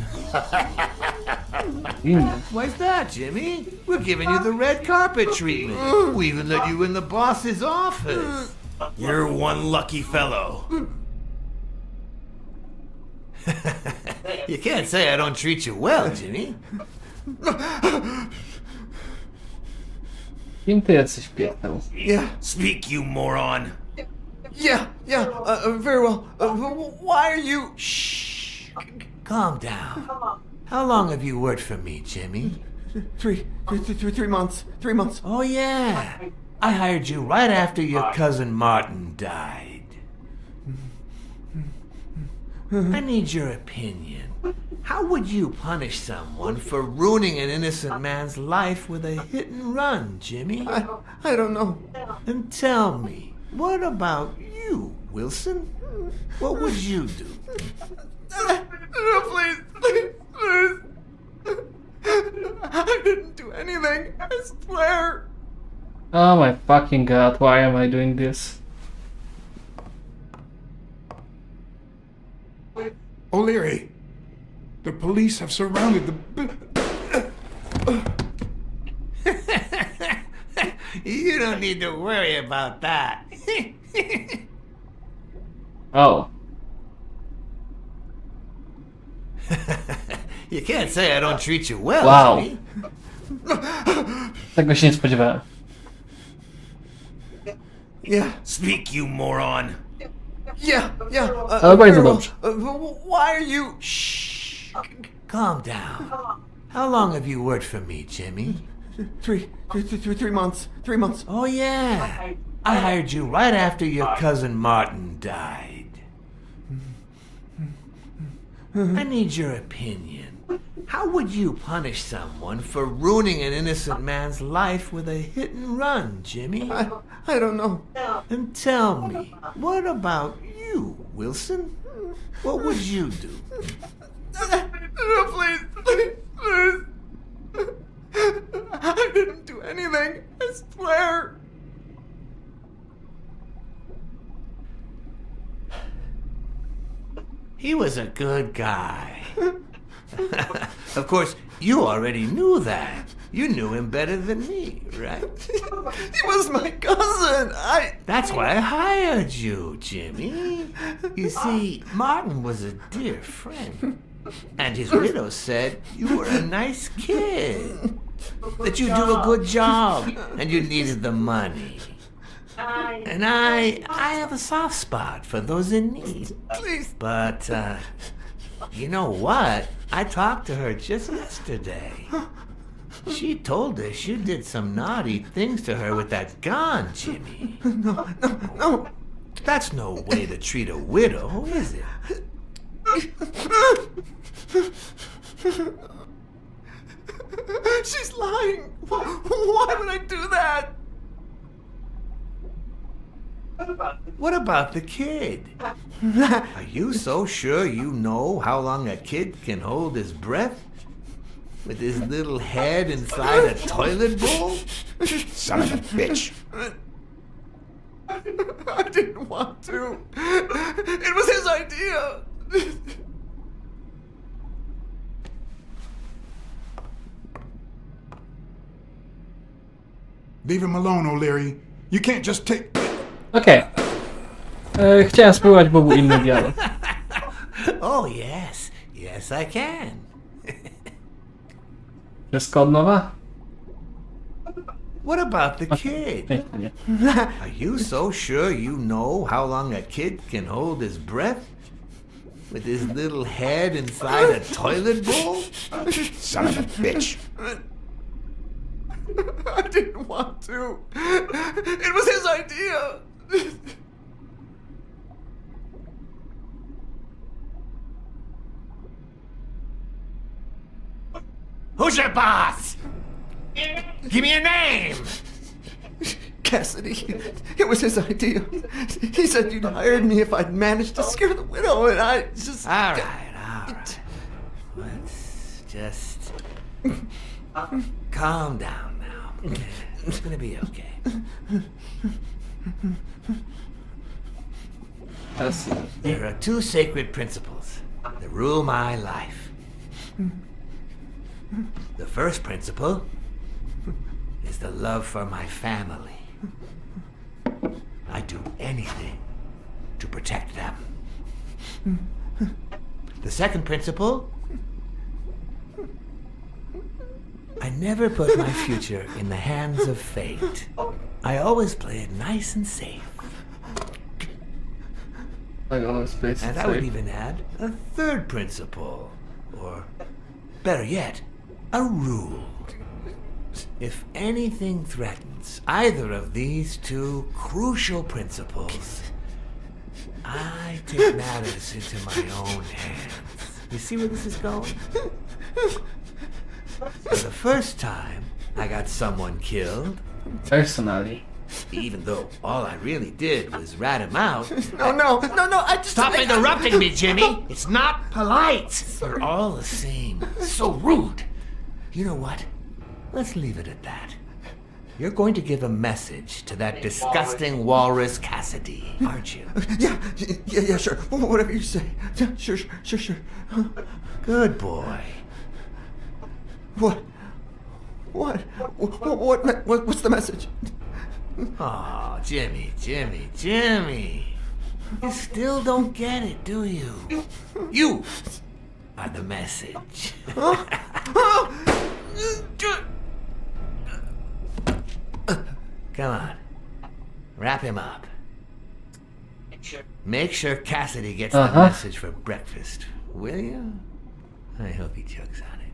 Why's that, Jimmy? We're giving you the red carpet treatment. We even let you in the boss's office. You're one lucky fellow. You can't say I don't treat you well, Jimmy. Kim ty jesteś, pierdol? Yeah. Speak, you moron. Yeah, very well. Why are you... Shh. Calm down. How long have you worked for me, Jimmy? 3 months. 3 months. Oh, yeah. I hired you right after your cousin Martin died. I need your opinion. How would you punish someone for ruining an innocent man's life with a hit and run, Jimmy? I don't know. And tell me, what about you, Wilson? What would you do? No, please. I didn't do anything. I swear. Oh my fucking god, why am I doing this? O'Leary, the police have surrounded the... You don't need to worry about that. Oh. You can't say I don't treat you well, Wow. Jimmy. Tego się nie spodziewałem. Yeah, Speak, you moron. yeah. Ale bardzo very well. dobrze. Why are you... Shh. Calm down. How long have you worked for me, Jimmy? 3 months. 3 months. Oh, yeah. I hired you right after your cousin Martin died. I need your opinion. How would you punish someone for ruining an innocent man's life with a hit and run, Jimmy? I don't know. And tell me, what about you, Wilson? What would you do? No, please. I didn't do anything. I swear. He was a good guy. Of course, you already knew that. You knew him better than me, right? He was my cousin. That's why I hired you, Jimmy. You see, Martin was a dear friend. And his widow said you were a nice kid. That you do a good job and you needed the money. And I have a soft spot for those in need. Please. But, you know what? I talked to her just yesterday. She told us you did some naughty things to her with that gun, Jimmy. No. That's no way to treat a widow, is it? She's lying. Why would I do that? What about the kid? Are you so sure you know how long a kid can hold his breath? With his little head inside a toilet bowl? Son of a bitch. I didn't want to. It was his idea. Leave him alone, O'Leary. You can't just take... Okej. Chciałem spróbować, bo był inny dialog. Oh, yes. Yes, I can. Wszystko od nowa? What about the kid? Nie. Are you so sure you know how long a kid can hold his breath? With his little head inside a toilet bowl? Son of a bitch. I didn't want to. It was his idea. Who's your boss? Give me a name! Cassidy. It was his idea. He said you'd hired me if I'd managed to scare the widow, and I just... All right. Let's just calm down now. Okay? It's gonna be okay. There are two sacred principles that rule my life. The first principle is the love for my family. I do anything to protect them. The second principle, I never put my future in the hands of fate. I always play it nice and safe. I always play it And I would safe. even add a third principle, or better yet, a rule. If anything threatens either of these two crucial principles, I take matters into my own hands. You see where this is going? For the first time, I got someone killed, Personally. even though all I really did was rat him out. No, I just... Stop interrupting me, Jimmy! It's not polite! You're all the same. So rude. You know what? Let's leave it at that. You're going to give a message to that disgusting walrus Cassidy, aren't you? Yeah, sure. Whatever you say. Yeah, sure. Good boy. What's the message? Oh, Jimmy. You still don't get it, do you? You are the message. Come on. Wrap him up. Make sure Cassidy gets the message for breakfast, will you? I hope he chugs on it.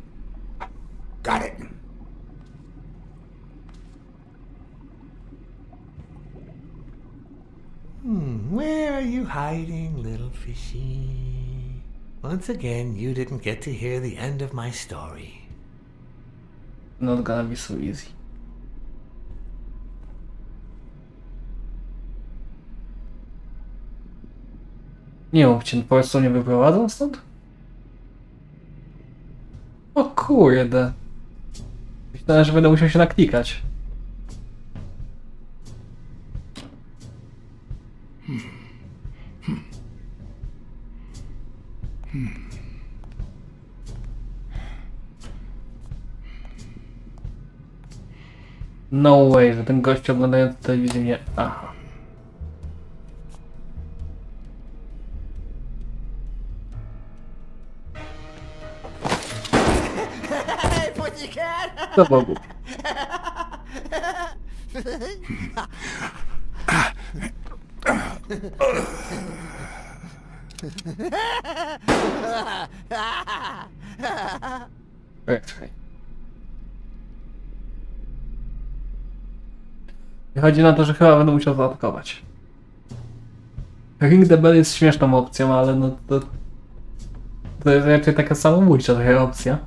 Got it. Where are you hiding, little fishy? Once again, you didn't get to hear the end of my story. Not gonna be so easy. Nie mówcie, po prostu mnie wyprowadzą stąd? O kurde. Myślałem, że będę musiał się naklikać. No way, że ten gość oglądający telewizję nie... Aha. To było głupie. Czekaj. Wychodzi na to, że chyba będę musiał zaatakować. Ring the Bell jest śmieszną opcją, ale no to jest raczej taka samobójcza trochę opcja.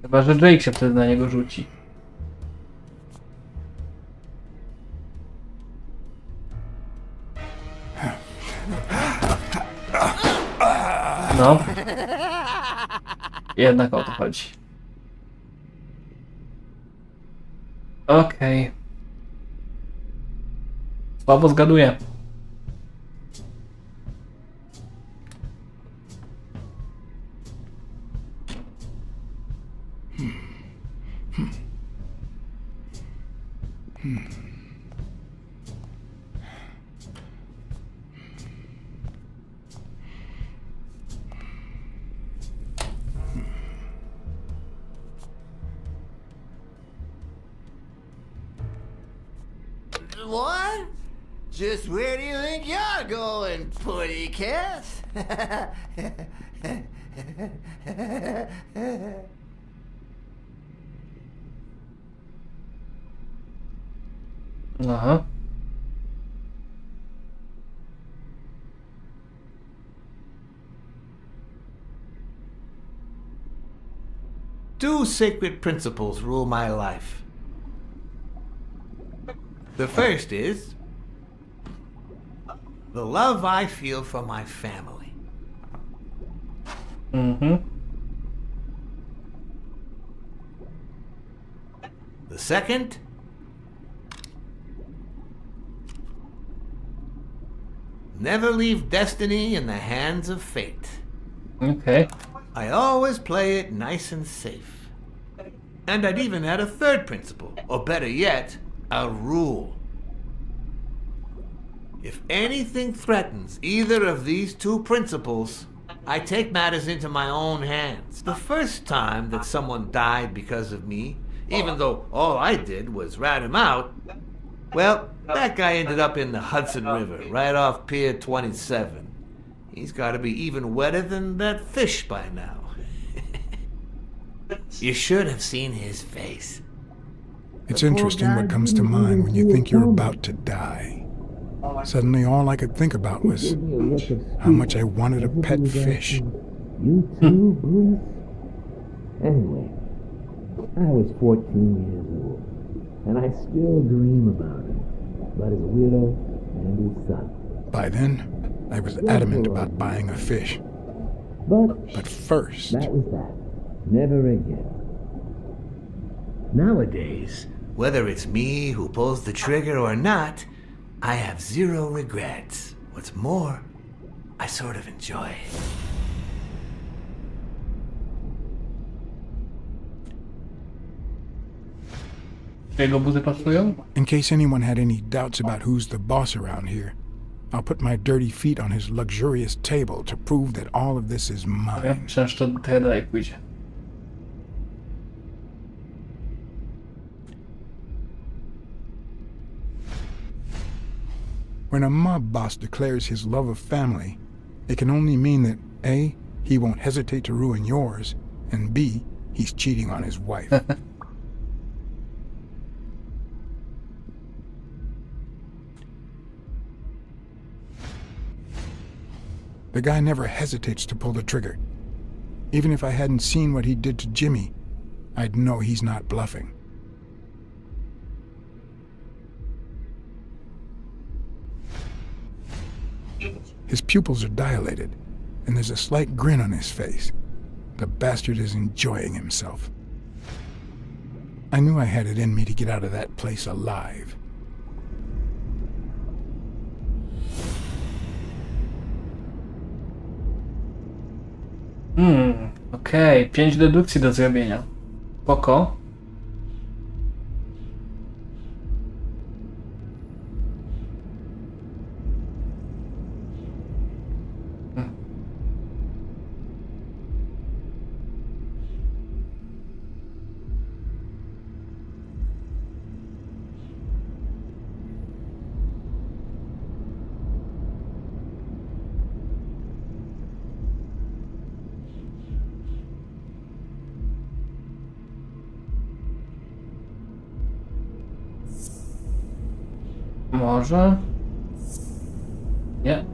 Chyba, że Jake się wtedy na niego rzuci. No. Jednak o to chodzi. Okej. Słabo zgaduję. What? Just where do you think you're going, putty cat? Aha. Two sacred principles rule my life. The first is the love I feel for my family. Mhm. The second, never leave destiny in the hands of fate. Okej. I always play it nice and safe. And I'd even add a third principle, or better yet, a rule. If anything threatens either of these two principles, I take matters into my own hands. The first time that someone died because of me, even though all I did was rat him out, well, that guy ended up in the Hudson River, right off Pier 27. He's got to be even wetter than that fish by now. You should have seen his face. It's interesting what comes to mind when you think you're about to die. Suddenly, all I could think about was how much I wanted a pet fish. You too, Bruce? Anyway, I was 14 years old, and I still dream about him, about his widow and his son. By then, I was adamant about buying a fish. But first, That was that. Never again. Nowadays, whether it's me who pulls the trigger or not, I have zero regrets. What's more, I sort of enjoy it. Jego buty pasują? in case anyone had any doubts about who's the boss around here, I'll put my dirty feet on his luxurious table to prove that all of this is Ja mine. myślałem, że to trochę dalej pójdzie. When a mob boss declares his love of family, it can only mean that A, he won't hesitate to ruin yours, and B, he's cheating on his wife. The guy never hesitates to pull the trigger. Even if I hadn't seen what he did to Jimmy, I'd know he's not bluffing. His pupils are dilated, and there's a slight grin on his face. The bastard is enjoying himself. I knew I had it in me to get out of that place alive. Okej, 5 dedukcji do zrobienia. Spoko. Może? Nie.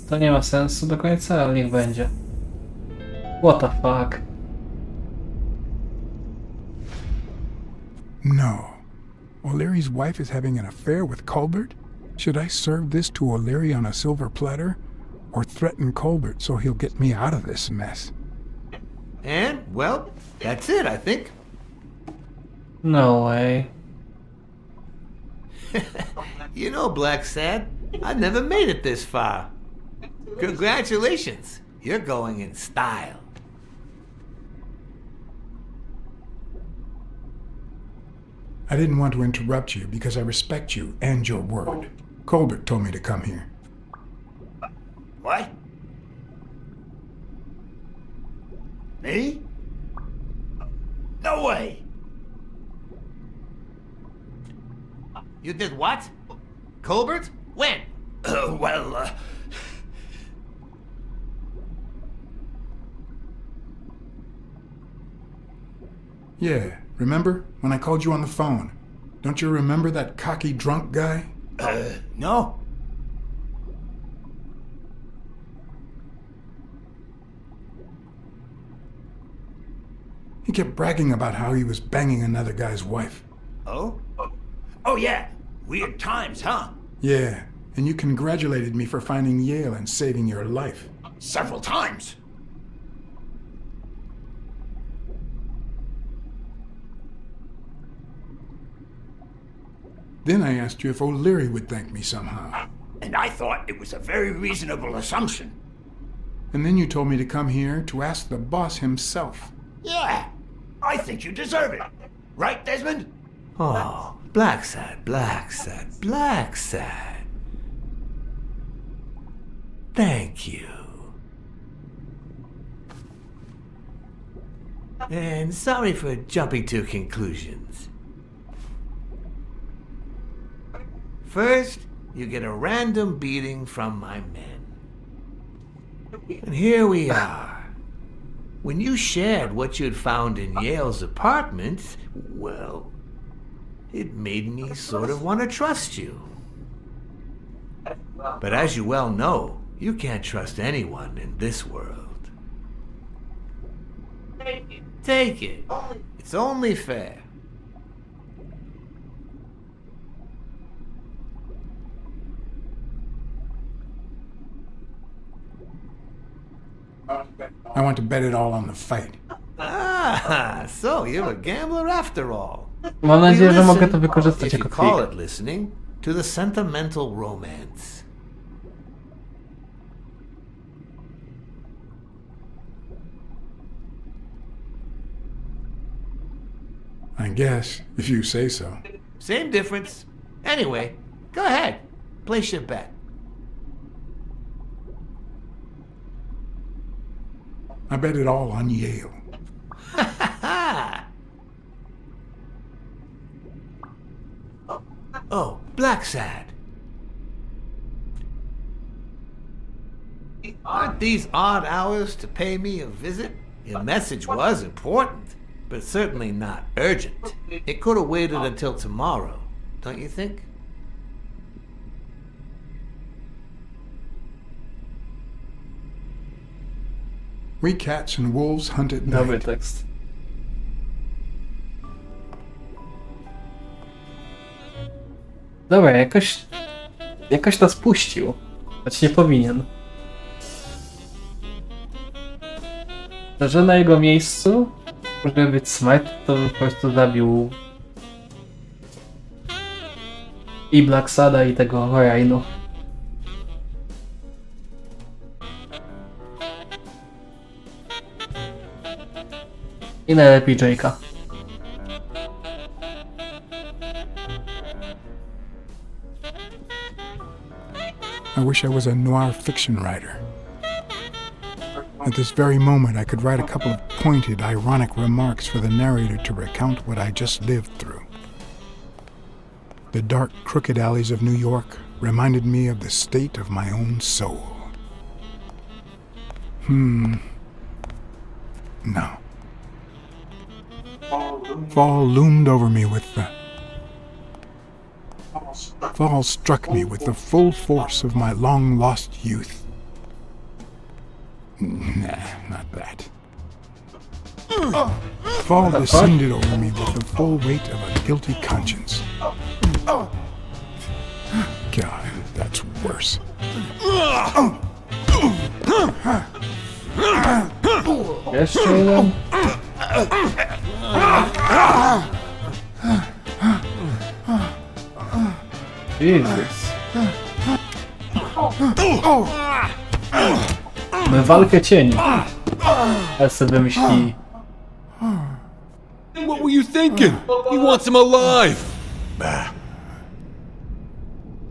To nie ma sensu do końca, ale niech będzie. What the fuck? No. O'Leary's wife is having an affair with Colbert? Should I serve this to O'Leary on a silver platter? Or threaten Colbert so he'll get me out of this mess? And, well, that's it, I think. No way. You know, BLACKSAD, I've never made it this far. Congratulations, you're going in style. I didn't want to interrupt you because I respect you and your word. Colbert told me to come here. What? Me? No way! You did what? Colbert? When? Yeah, remember when I called you on the phone? Don't you remember that cocky drunk guy? No. He kept bragging about how he was banging another guy's wife. Oh? Oh, yeah. Weird times, huh? Yeah, and you congratulated me for finding Yale and saving your life. Several times. Then I asked you if O'Leary would thank me somehow. And I thought it was a very reasonable assumption. And then you told me to come here to ask the boss himself. Yeah. I think you deserve it. Right, Desmond? Oh, BLACKSAD, BLACKSAD, BLACKSAD. Thank you. And sorry for jumping to conclusions. First, you get a random beating from my men. And here we are. When you shared what you'd found in Yale's apartment, well, it made me sort of want to trust you. But as you well know, you can't trust anyone in this world. Take it. It's only fair. I want to bet it all on the fight. Ah, so you're a gambler after all. Mam nadzieję, że mogę to Listen, wykorzystać if you jako call trik. it listening, to the sentimental romance. I guess, if you say so. Same difference. Anyway, go ahead. Place your bet. I bet it all on Yale. Oh, BLACKSAD. Aren't these odd hours to pay me a visit? Your message was important, but certainly not urgent. It could have waited until tomorrow, don't you think? We cats and wolves hunt at Dobry night. tekst. Dobra, jakoś nas puścił. Choć nie powinien. Że na jego miejscu, żeby być smite, to by po prostu zabił i BLACKSADa, i tego Rainu. I najlepiej Jake'a. I wish I was a noir fiction writer. At this very moment, I could write a couple of pointed, ironic remarks for the narrator to recount what I just lived through. The dark, crooked alleys of New York reminded me of the state of my own soul. No. Fall loomed over me with the... Fall struck me with the full force of my long-lost youth. Nah, not that. Fall descended over me with the full weight of a guilty conscience. God, that's worse. Jeszcze jeden. Jezus. My walkę cieni. Ale sobie wymyślili. What were you thinking? He wants him alive.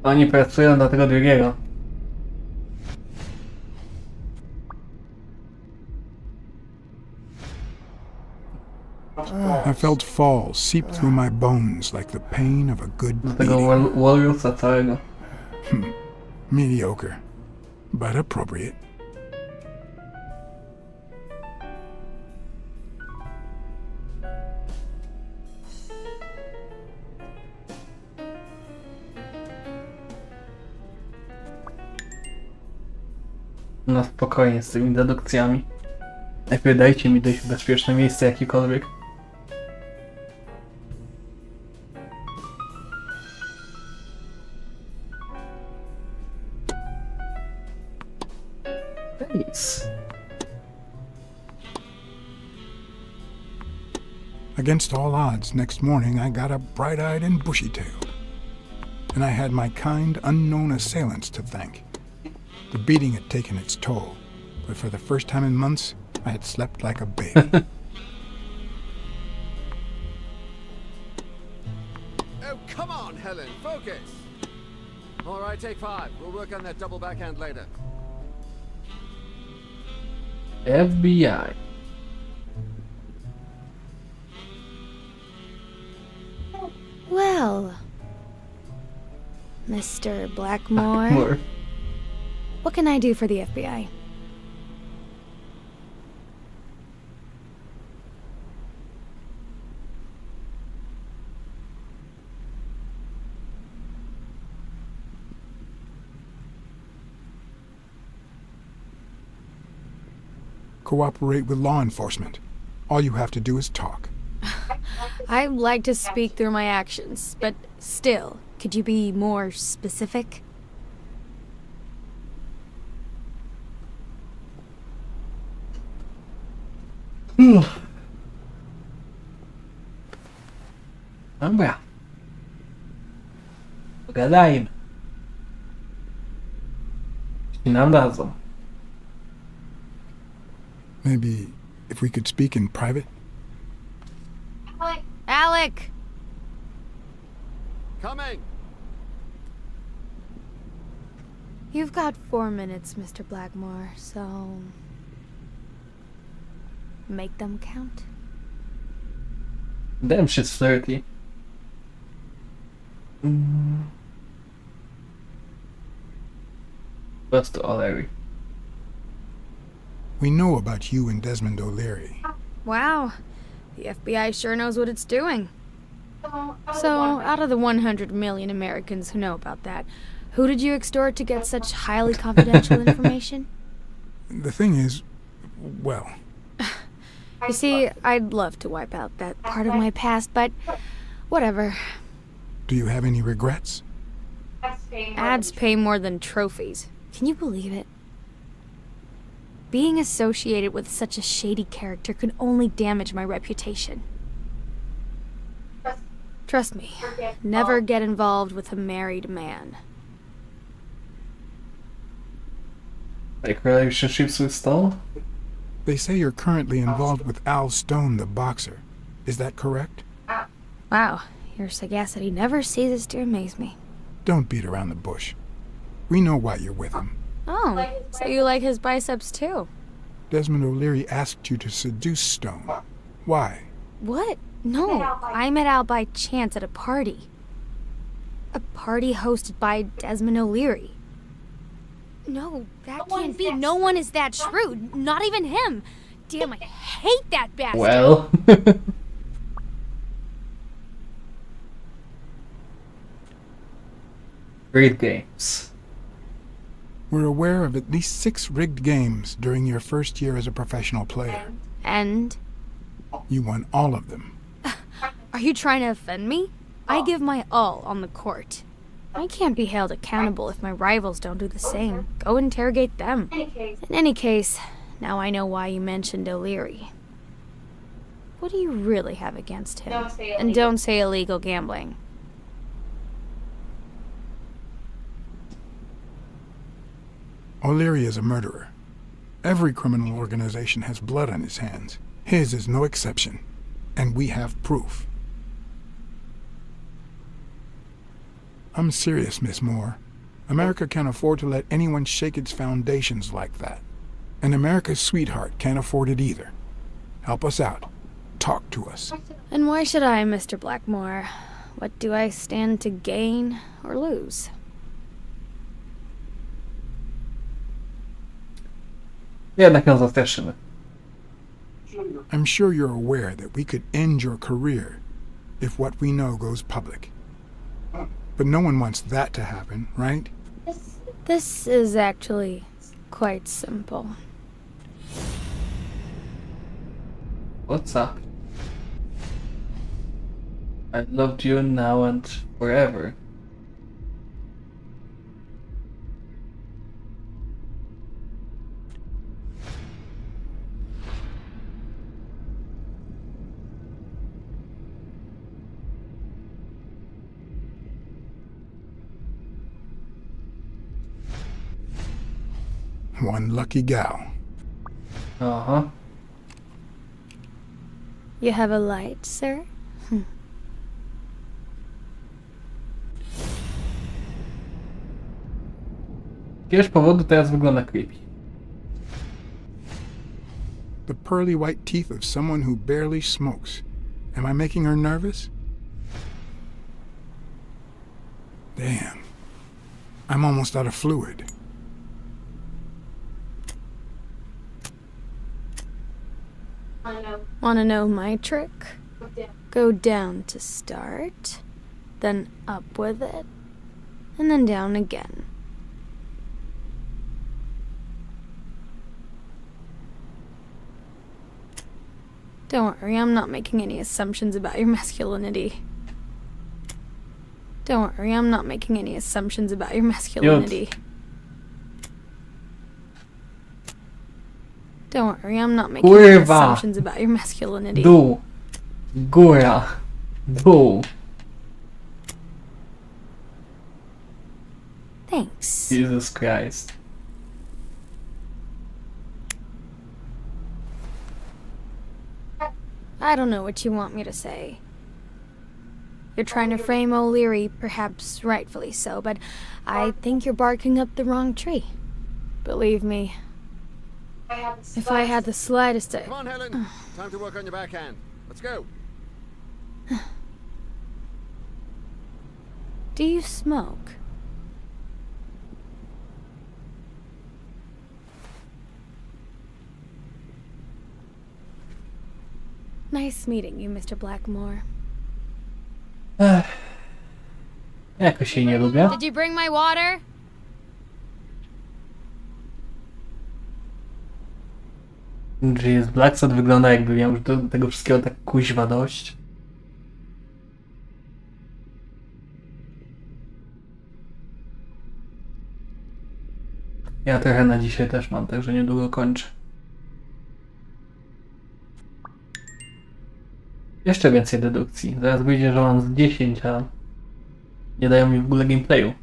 Oni pracują dla tego drugiego. I felt fall seep through my bones like the pain of a good Do tego beating. Warriorsa całego. Mediocre, but appropriate. Na spokojnie z tymi dedukcjami. Najpierw dajcie mi dojść w bezpieczne miejsce jakiekolwiek. Nice. Against all odds, next morning I got up bright-eyed and bushy-tailed. And I had my kind, unknown assailants to thank. The beating had taken its toll, but for the first time in months, I had slept like a baby. Oh, come on, Helen, focus! All right, take 5. We'll work on that double backhand later. FBI. Well, Mr. Blackmore, More. what can I do for the FBI? Cooperate with law enforcement. All you have to do is talk. I like to speak through my actions, but still, could you be more specific? Dobra. Pogadajmy. Jeśli nam dadzą. Maybe if we could speak in private? Alec! Coming! You've got 4 minutes, Mr. Blackmore, so... make them count. Damn, she's 30. What's to O'Leary? We know about you and Desmond O'Leary. Wow, the FBI sure knows what it's doing. So, out of the 100 million Americans who know about that, who did you extort to get such highly confidential information? The thing is, well... You see, I'd love to wipe out that part of my past, but whatever. Do you have any regrets? Ads pay more than trophies. Can you believe it? Being associated with such a shady character could only damage my reputation. Trust me, never get involved with a married man. Like relationships with Stone? They say you're currently involved with Al Stone, the boxer. Is that correct? Wow, your sagacity never ceases to amaze me. Don't beat around the bush. We know why you're with him. Oh, so you like his biceps too? Desmond O'Leary asked you to seduce Stone. Why? What? No, I met Al by chance at a party. A party hosted by Desmond O'Leary. No, that can't be. No one is that shrewd. Not even him. Damn, I hate that bastard. Well. Great games. We're aware of at least 6 rigged games during your first year as a professional player. And? You won all of them. Are you trying to offend me? I give my all on the court. I can't be held accountable if my rivals don't do the same. Go interrogate them. In any case, now I know why you mentioned O'Leary. What do you really have against him? And don't say illegal gambling. O'Leary is a murderer. Every criminal organization has blood on his hands. His is no exception. And we have proof. I'm serious, Miss Moore. America can't afford to let anyone shake its foundations like that. And America's sweetheart can't afford it either. Help us out. Talk to us. And why should I, Mr. Blackmore? What do I stand to gain or lose? Jednak ją zastraszymy. I'm sure you're aware that we could end your career if what we know goes public. But no one wants that to happen, right? This is actually quite simple. What's up? I loved you now and forever. One lucky gal. Uh-huh. You have a light, sir? Z jakiegoś powodu teraz wygląda creepy. The pearly white teeth of someone who barely smokes. Am I making her nervous? Damn. I'm almost out of fluid. Wanna know my trick? Go down to start, then up with it, and then down again. Don't worry, I'm not making any assumptions about your masculinity. Don't worry, I'm not making any assumptions about your masculinity. Don't worry, I'm not making any assumptions about your masculinity. Dół. Góra. Dół. Thanks. Jesus Christ. I don't know what you want me to say. You're trying to frame O'Leary, perhaps rightfully so, but I think you're barking up the wrong tree. Believe me, if I had the slightest... Come on, Helen. Time to work on your backhand. Let's go. Do you smoke? Nice meeting you, Mr. Blackmore. Jakoś jej nie lubię. Did you bring my water? Jeez, BLACKSAD wygląda jakby miał już do tego wszystkiego tak kuźwa dość. Ja trochę na dzisiaj też mam, także niedługo kończę. Jeszcze więcej dedukcji. Zaraz wyjdzie, że mam z 10, a nie dają mi w ogóle gameplayu.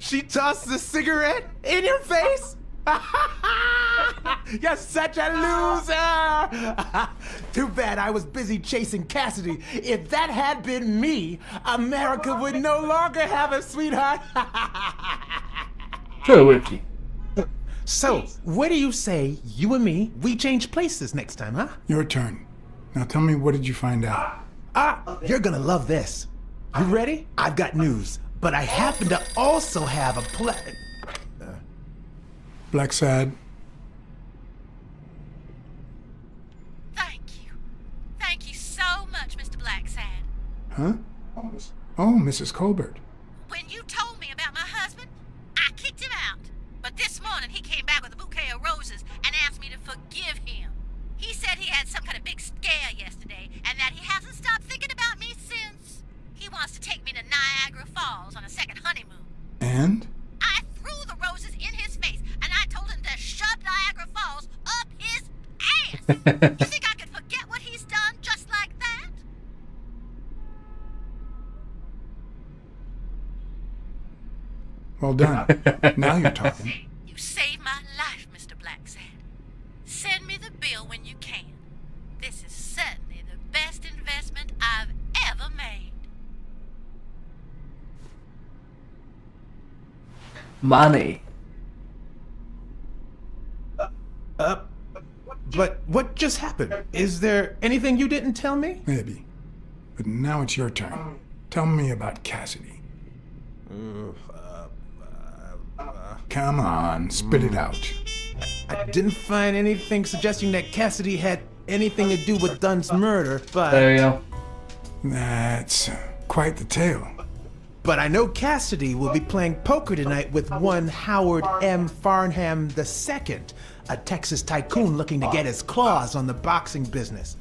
She tossed the cigarette in your face? You're such a loser! Too bad I was busy chasing Cassidy. If that had been me, America would no longer have a sweetheart. Sure, Wiki. So, what do you say, you and me, we change places next time, huh? Your turn. Now tell me, what did you find out? You're gonna love this. You ready? I've got news, but I happen to also have a BLACKSAD. Thank you. Thank you so much, Mr. BLACKSAD. Huh? Oh, Mrs. Colbert. When you told me about my husband, I kicked him out. But this morning he came back with a bouquet of roses and asked me to forgive him. He said he had some kind of big scare yesterday and that he hasn't stopped thinking about me since. He wants to take me to Niagara Falls on a second honeymoon. And? I threw the roses in his face and I told him to shove Niagara Falls up his ass. You think I could forget what he's done just like that? Well done. Now you're talking. You saved my life, Mr. BLACKSAD. Send me the bill when you can. This is certainly the best investment I've ever made. Money. But what just happened? Is there anything you didn't tell me? Maybe. But now it's your turn. Tell me about Cassidy. Come on, spit it out. I didn't find anything suggesting that Cassidy had anything to do with Dunn's murder, but... Serio. That's quite the tale. But I know Cassidy will be playing poker tonight with one Howard M. Farnham II, a Texas tycoon looking to get his claws on the boxing business.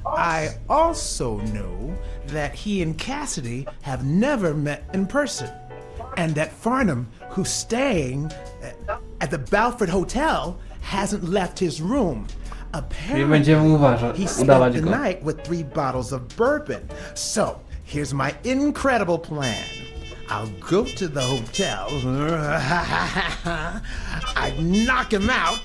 I also know that he and Cassidy have never met in person, and that Farnham, who's staying at the Balford Hotel, hasn't left his room. Apparently, he spent the night with 3 bottles of bourbon. So, here's my incredible plan. I'll go to the hotel, I'd knock him out,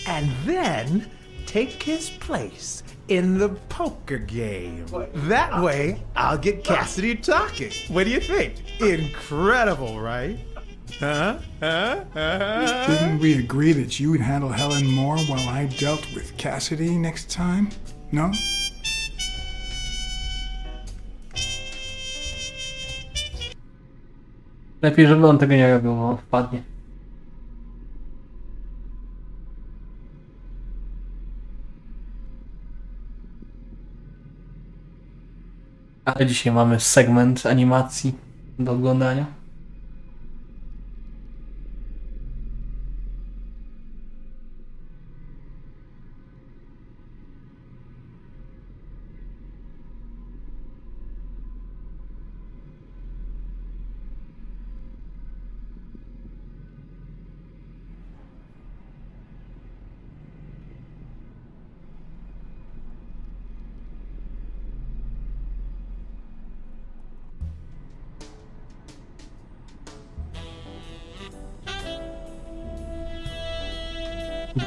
and then take his place in the poker game. That way, I'll get Cassidy talking. What do you think? Incredible, right? Didn't we agree that you would handle Helen more while I dealt with Cassidy next time? No? Lepiej, żeby on tego nie robił, bo wpadnie. Ale dzisiaj mamy segment animacji do oglądania.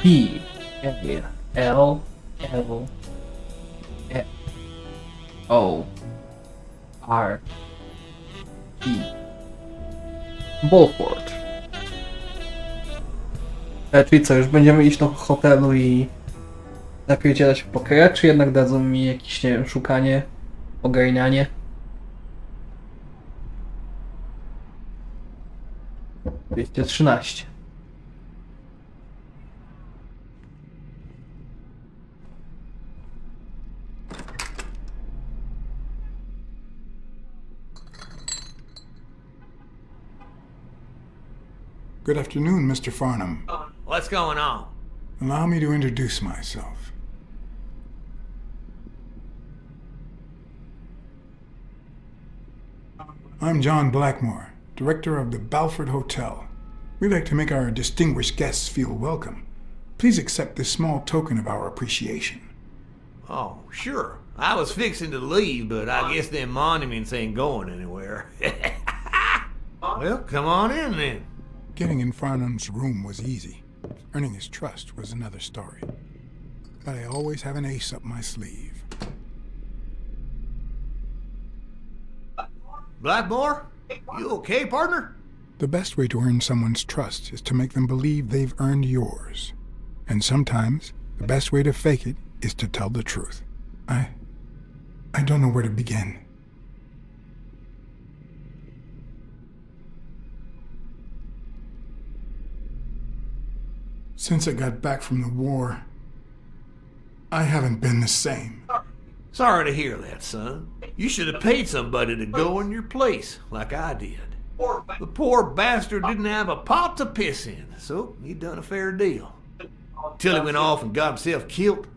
B L L F O R E Balford. Czyli co, już będziemy iść do hotelu i napierdzielać w pokera, czy jednak dadzą mi jakieś, nie wiem, szukanie, ogarnianie? $213. Good afternoon, Mr. Farnham. What's going on? Allow me to introduce myself. I'm John Blackmore, director of the Balford Hotel. We'd like to make our distinguished guests feel welcome. Please accept this small token of our appreciation. Oh, sure. I was fixing to leave, but I guess them monuments ain't going anywhere. Well, come on in then. Getting in Farnham's room was easy. Earning his trust was another story. But I always have an ace up my sleeve. Blackmore? You okay, partner? The best way to earn someone's trust is to make them believe they've earned yours. And sometimes, the best way to fake it is to tell the truth. I don't know where to begin. Since I got back from the war, I haven't been the same. Sorry to hear that, son. You should have paid somebody to go in your place, like I did. The poor bastard didn't have a pot to piss in, so he done a fair deal. Till he went off and got himself killed.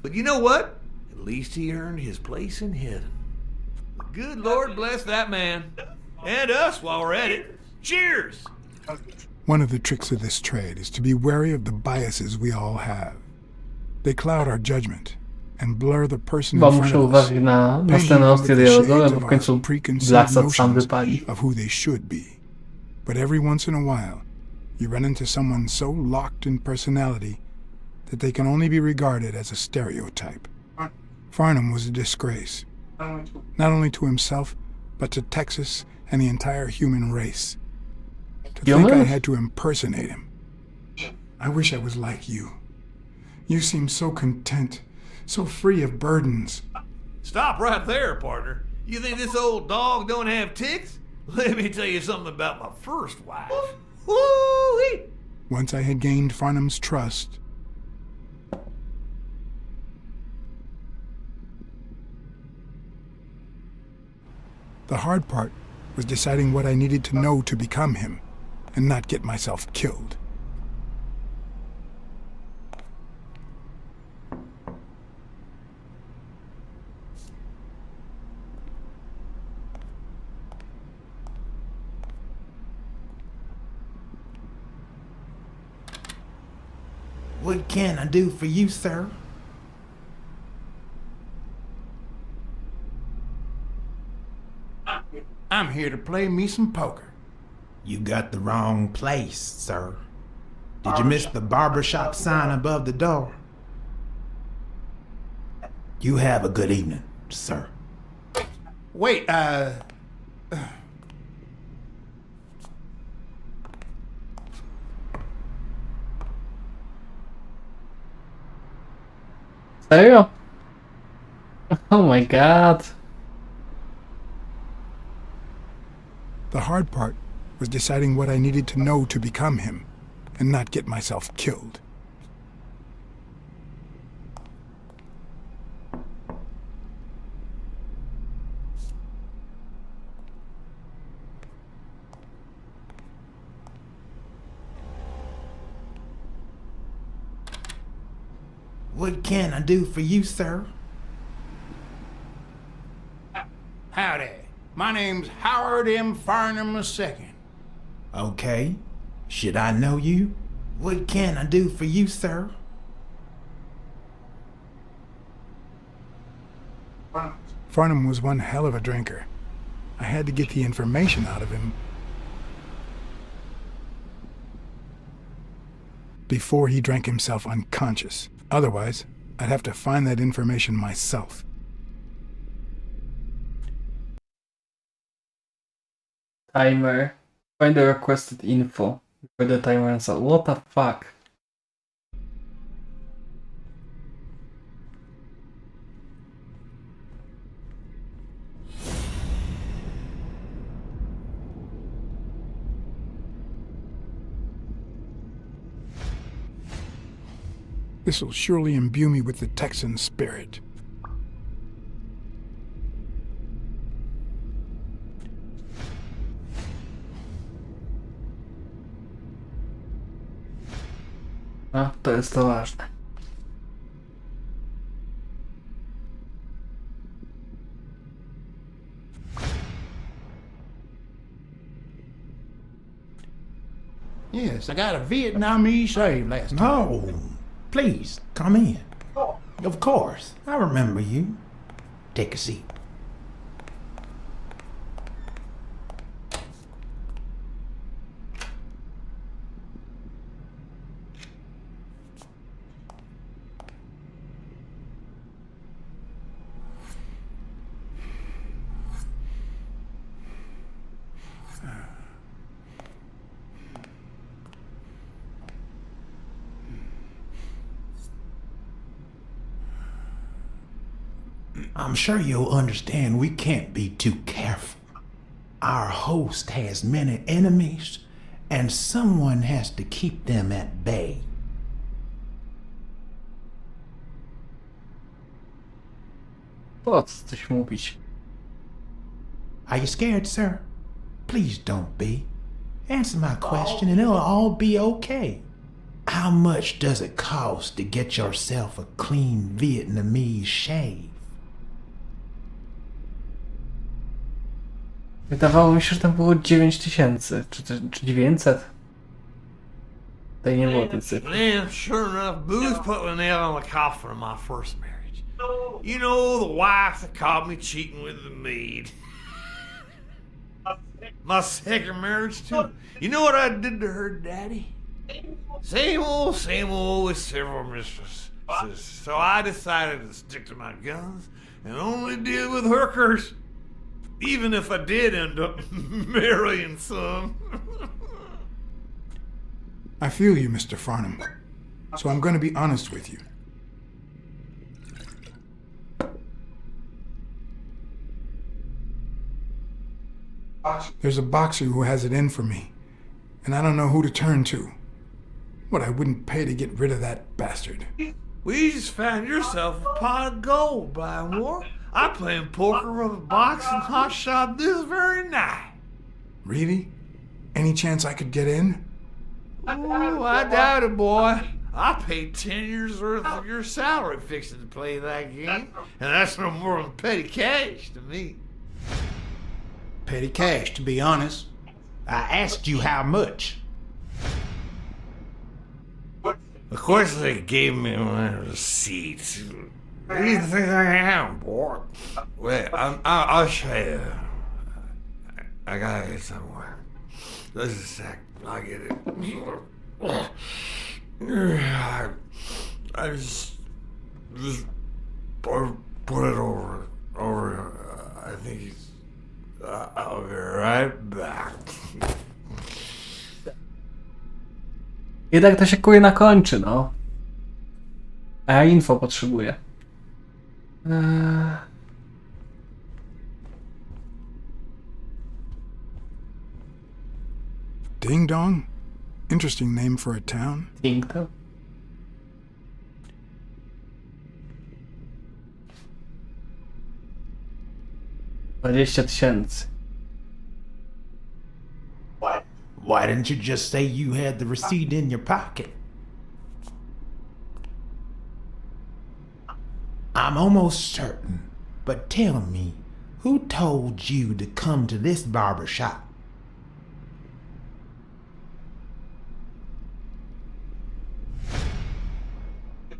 But you know what? At least he earned his place in heaven. Good Lord bless that man. And us while we're at it. Cheers! One of the tricks of this trade is to be wary of the biases we all have. They cloud our judgment and blur the person in front of us, painting them with the shades of our preconceived notions of who they should be. But every once in a while, you run into someone so locked in personality that they can only be regarded as a stereotype. Farnham was a disgrace, not only to himself, but to Texas and the entire human race. To think I had to impersonate him. I wish I was like you. You seem so content, so free of burdens. Stop right there, partner. You think this old dog don't have ticks? Let me tell you something about my first wife. Woo-wee! Once I had gained Farnham's trust, the hard part was deciding what I needed to know to become him and not get myself killed. What can I do for you, sir? I'm here to play me some poker. You got the wrong place, sir. Did you miss the barbershop sign above the door? You have a good evening, sir. Wait, Serio? Oh my god. The hard part was deciding what I needed to know to become him and not get myself killed. what can I do for you, sir? Howdy. My name's Howard M. Farnham II. Okay. Should I know you? What can I do for you, sir? Farnham was one hell of a drinker. I had to get the information out of him before he drank himself unconscious. Otherwise, I'd have to find that information myself. Timer. Find the requested info before the timer runs out. What the fuck? This'll surely imbue me with the Texan spirit. A, to jest to ważne. Yes, I got a Vietnamese shave last time. No. Please, come in. Of course. I remember you. Take a seat. I'm sure you'll understand we can't be too careful. Our host has many enemies, and someone has to keep them at bay. Po co coś mówić? Are you scared, sir? Please don't be. Answer my question and it'll all be okay. How much does it cost to get yourself a clean Vietnamese shave? Wydawało mi się, że tam było 9000 czy 900. Tutaj nie było tej cyfry. Man, sure enough, booze put the nail on the coffin of my first marriage. You know, the wife that caught me cheating with the maid. My second marriage, too. You know what I did to her daddy? Same old with several mistresses. So I decided to stick to my guns and only deal with hookers. Even if I did end up marrying some. I feel you, Mr. Farnham. So I'm going to be honest with you. There's a boxer who has it in for me, and I don't know who to turn to. What I wouldn't pay to get rid of that bastard. Well, you just found yourself a pot of gold, Blymore. I'm playing poker with a box and hot shot this very night. Really? Any chance I could get in? Oh, I doubt it, boy. I paid 10 years worth of your salary fixing to play that game, and that's no more than petty cash to me. Petty cash, to be honest. I asked you how much. Of course they gave me my receipts. Who do you think I am, boy? Wait, I'll show you. I got it somewhere. Just a sec. I'll get it. I just put it over. I think he's. I'll be right back. I tak to się kolejna kończy, no. A ja info potrzebuję. Ding Dong? Interesting name for a town. Ding Dong? $20,000. Why didn't you just say you had the receipt in your pocket? I'm almost certain, but tell me, who told you to come to this barber shop?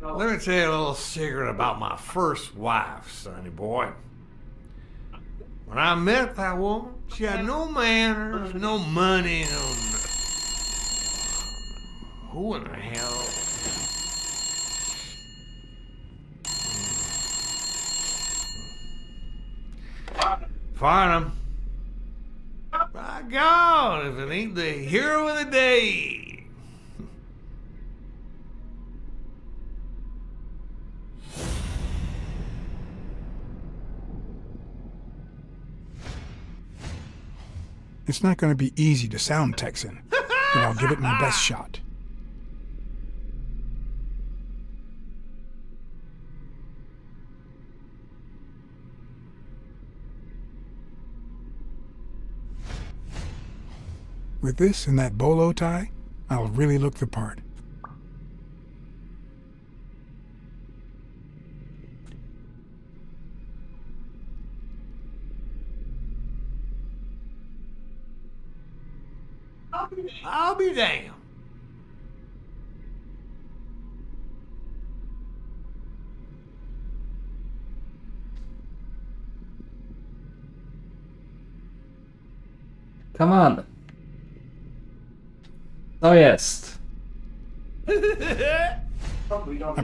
Let me tell you a little secret about my first wife, sonny boy. When I met that woman, she had no manners, no money, no nothing. Who in the hell? Farnham. By God, if it ain't the hero of the day. It's not going to be easy to sound Texan, but I'll give it my best shot. With this and that bolo tie, I'll really look the part. I'll be damned. Come on. To jest. I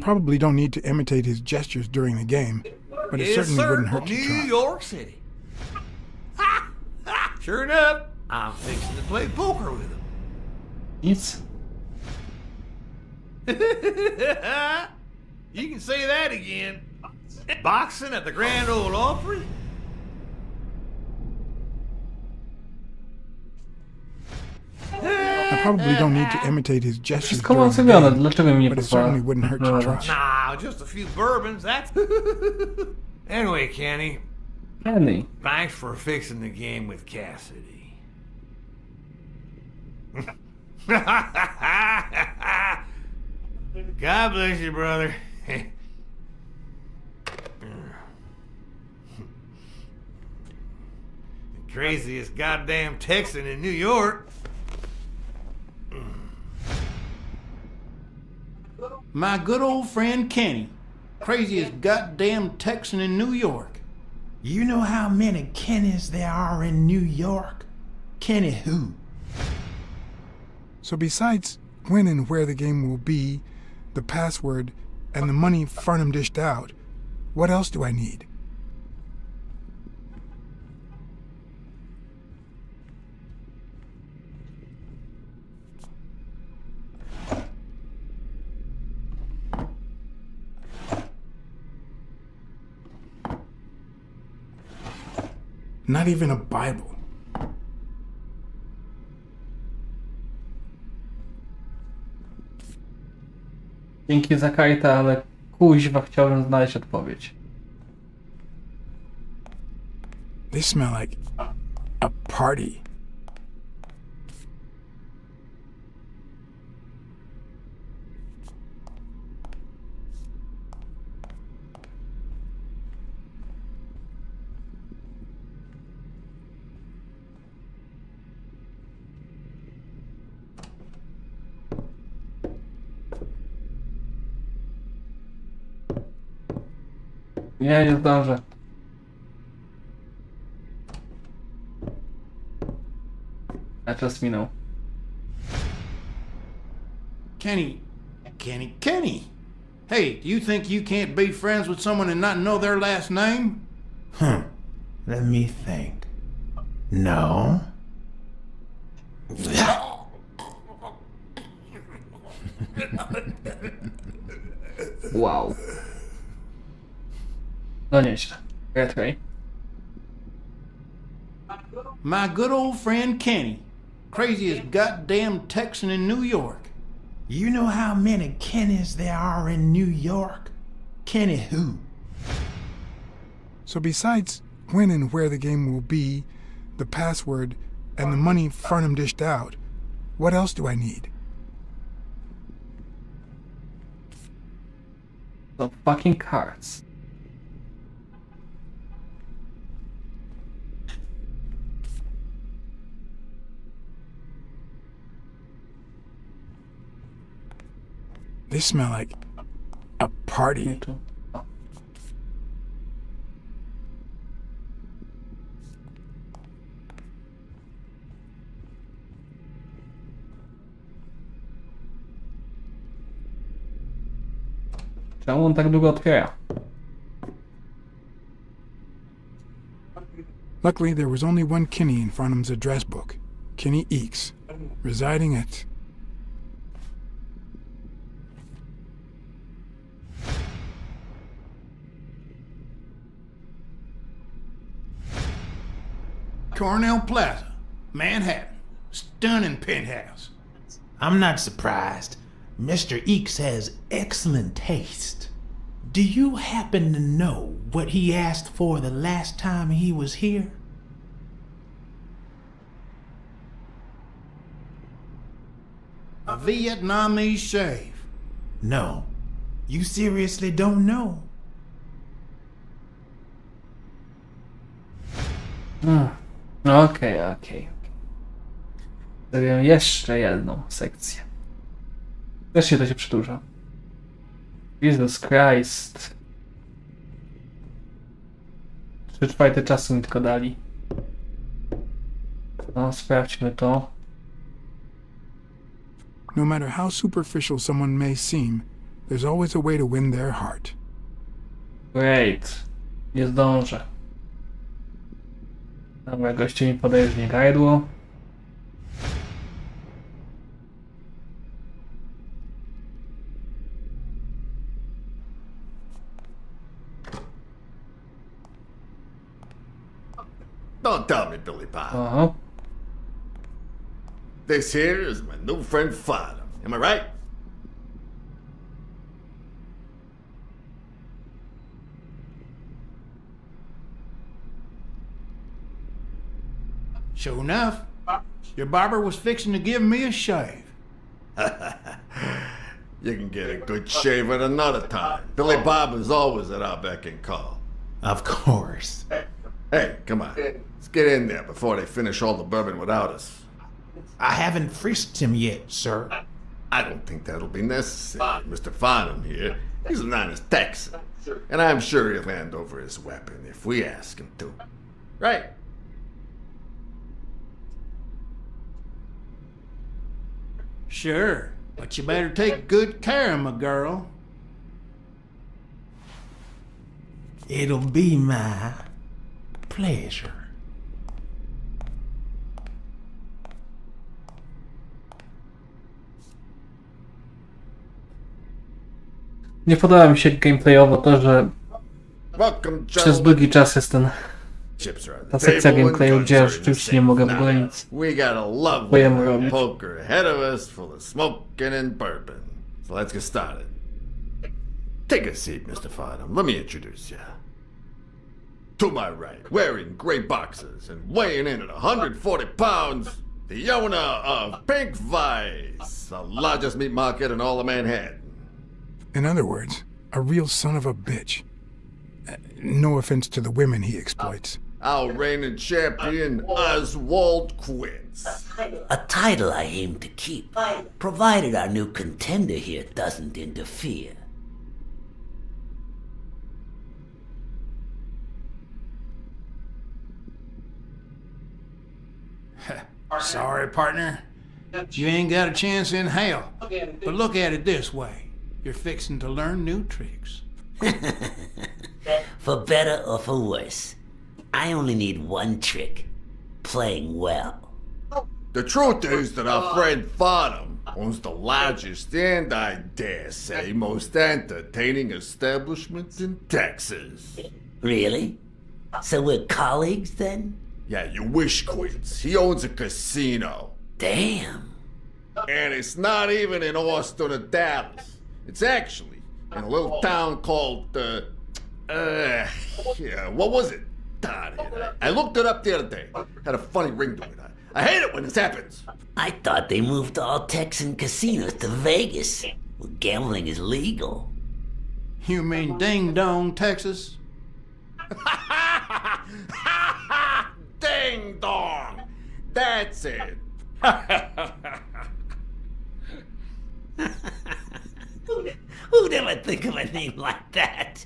probably don't need to imitate his gestures during the game, but it Yes, certainly sir. wouldn't hurt to New try. York City. Ha! Ha! Sure enough, I'm fixing to play poker with him. Nic. You can say that again. Boxing at the Grand Ole Opry? I probably don't need to imitate his gestures Wszystko during mam the zrobione, game, dlaczego mi nie but it pozwala? certainly wouldn't hurt to try. Nah, just a few bourbons, that's... Anyway, Kenny. Kenny. Thanks for fixing the game with Cassidy. God bless you, brother. The craziest goddamn Texan in New York. My good old friend Kenny, craziest goddamn Texan in New York. You know how many Kennys there are in New York? Kenny who? So besides when and where the game will be, the password, and the money Farnham dished out, what else do I need? Not even a Bible. Dzięki za kartę, ale kuźwa chciałbym znaleźć odpowiedź. They smell like a party. Nie zdążę. A czas minął. Kenny. Hey, do you think you can't be friends with someone and not know their last name? Let me think. No. Wow. No nieźle. Której. My good old friend Kenny. Craziest goddamn Texan in New York. You know how many Kennys there are in New York? Kenny who? So besides when and where the game will be, the password, and the money Farnham dished out, what else do I need? The fucking cards. They smell like a party. Czemu on tak długo otwiera? Luckily, there was only one Kinney in Farnham's address book. Kinney Eakes, residing at... Cornell Plaza, Manhattan. Stunning penthouse. I'm not surprised. Mr. Eakes has excellent taste. Do you happen to know what he asked for the last time he was here? A Vietnamese shave. No. You seriously don't know? Okej. Zrobię jeszcze jedną sekcję. Też się to się przedłuża. Jesus Christ. 3/4 czasu mi tylko dali. No, sprawdźmy to. No matter how superficial someone may seem, there's always a way to win their heart. Great. Nie zdążę. Dobra, goście mi podejrznie gardło. Don't tell me, Billy Bob. Aha. This here is my new friend Farnham. Am I right? Sure enough, your barber was fixing to give me a shave. You can get a good shave at another time. Billy Bob is always at our beck and call. Of course. Hey, come on. Let's get in there before they finish all the bourbon without us. I haven't frisked him yet, sir. I don't think that'll be necessary. Mr. Farnham here, he's an honest Texan. And I'm sure he'll hand over his weapon if we ask him to. Right? Sure, but you better take good care of my girl. It'll be my pleasure. Nie podoba mi się gameplayowo to, że Welcome, przez długi czas jest Chips are on the ta sekcja table and gameplayu, guns gdzie are ja in the rzeczywiście nie safe. mogę w Now, ogóle nic we got a lovely swojemu little robić. poker ahead of us full of smoking and bourbon. So let's get started. Take a seat, Mr. Farnham. Let me introduce you. To my right, wearing gray boxers and weighing in at 140 pounds, the owner of Pink Vice, the largest meat market in all of Manhattan. In other words, a real son of a bitch. No offense to the women he exploits. Our reigning champion, Oswald Quince. A title I aim to keep, provided our new contender here doesn't interfere. Sorry, partner. You ain't got a chance in hell. But look at it this way. You're fixing to learn new tricks. For better or for worse, I only need one trick. Playing well. The truth is that our friend Farnham owns the largest and, I dare say, most entertaining establishment in Texas. Really? So we're colleagues then? Yeah, you wish, Quince. He owns a casino. Damn. And it's not even in Austin or Dallas. It's actually in a little town called, what was it? Darn it. I looked it up the other day. Had a funny ring to it. I hate it when this happens. I thought they moved all Texan casinos to Vegas, where gambling is legal. You mean Ding Dong, Texas? Ding dong! That's it. Who'd ever think of a name like that?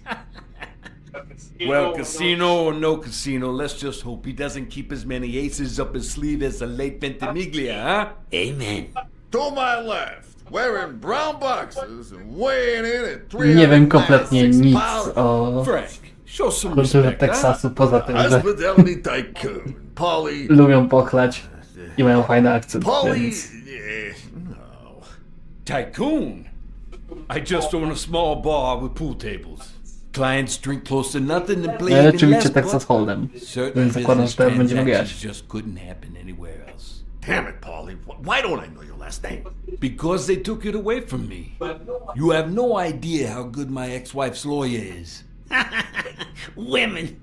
Well, casino or no casino, let's just hope he doesn't keep as many aces up his sleeve as the late Ventimiglia, huh? Amen. To my left, wearing brown boxers and weighing in at 396 Nie wiem kompletnie nic o Frank, show some kulturze respect, Teksasu, poza tym, że Hospitality tycoon, Polly. lubią pochlać i mają fajny akcent, Polly, więc... no. Tycoon? I just own a small bar with pool tables. Clients drink close to nothing and play even Oczywiście less, Texas but Hold'em, certain więc zakładam, że teraz będziemy grać. transactions just couldn't happen anywhere else. Damn it, Polly. Why don't I know your last name? Because they took it away from me. You have no idea how good my ex-wife's lawyer is. Women,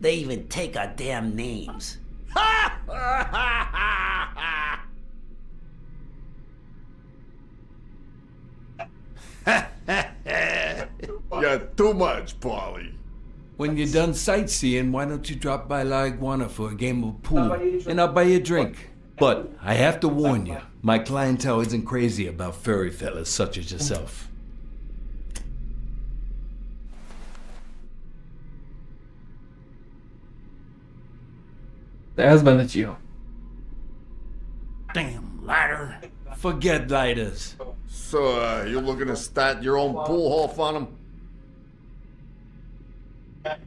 they even take our damn names. You're too much, Polly. When you're done sightseeing, why don't you drop by La Iguana for a game of pool, and I'll buy you a drink. But I have to warn you, my clientele isn't crazy about furry fellas such as yourself. Teraz będę cicho. Damn lighter. Forget lighters. So, you looking to start your own pool hall, Farnham?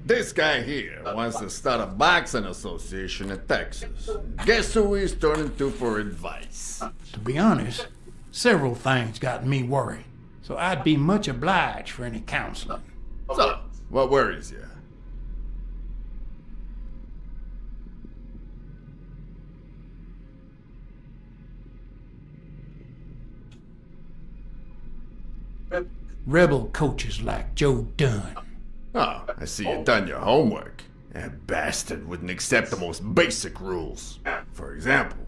This guy here wants to start a boxing association in Texas. Guess who he's turning to for advice? To be honest, several things got me worried. So I'd be much obliged for any counseling. So, what worries you? Rebel coaches like Joe Dunn. Oh, I see you done your homework. That bastard wouldn't accept the most basic rules. For example,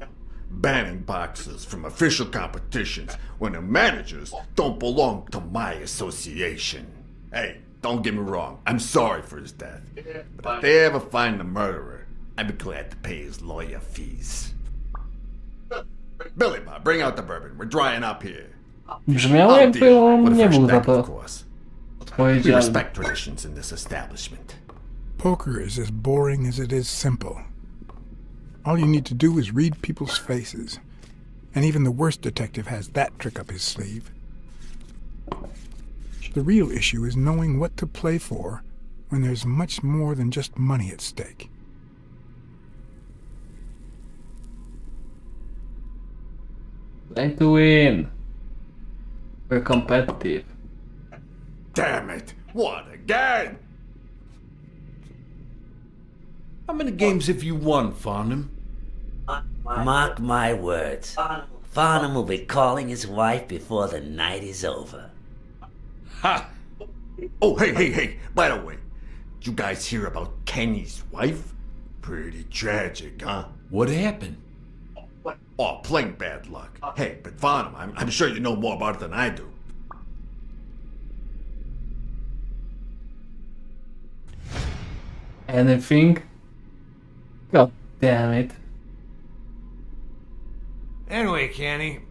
banning boxers from official competitions when the managers don't belong to my association. Hey, don't get me wrong, I'm sorry for his death. But if they ever find the murderer, I'd be glad to pay his lawyer fees. Billy Bob, bring out the bourbon. We're drying up here. Brzmiało jakby on nie był za to We odpowiedzialny. respect traditions in this establishment. Poker is as boring as it is simple. All you need to do is read people's faces. And even the worst detective has that trick up his sleeve. The real issue is knowing what to play for when there's much more than just money at stake. Play to win. We're competitive. Damn it! What again? How many games have you won, Farnham? Mark my words. Farnham will be calling his wife before the night is over. Ha! Oh, hey, by the way, did you guys hear about Kenny's wife? Pretty tragic, huh? What happened? Oh, plain bad luck. Hey, but Farnham, I'm sure you know more about it than I do. Anything? God damn it. Anyway, Kenny,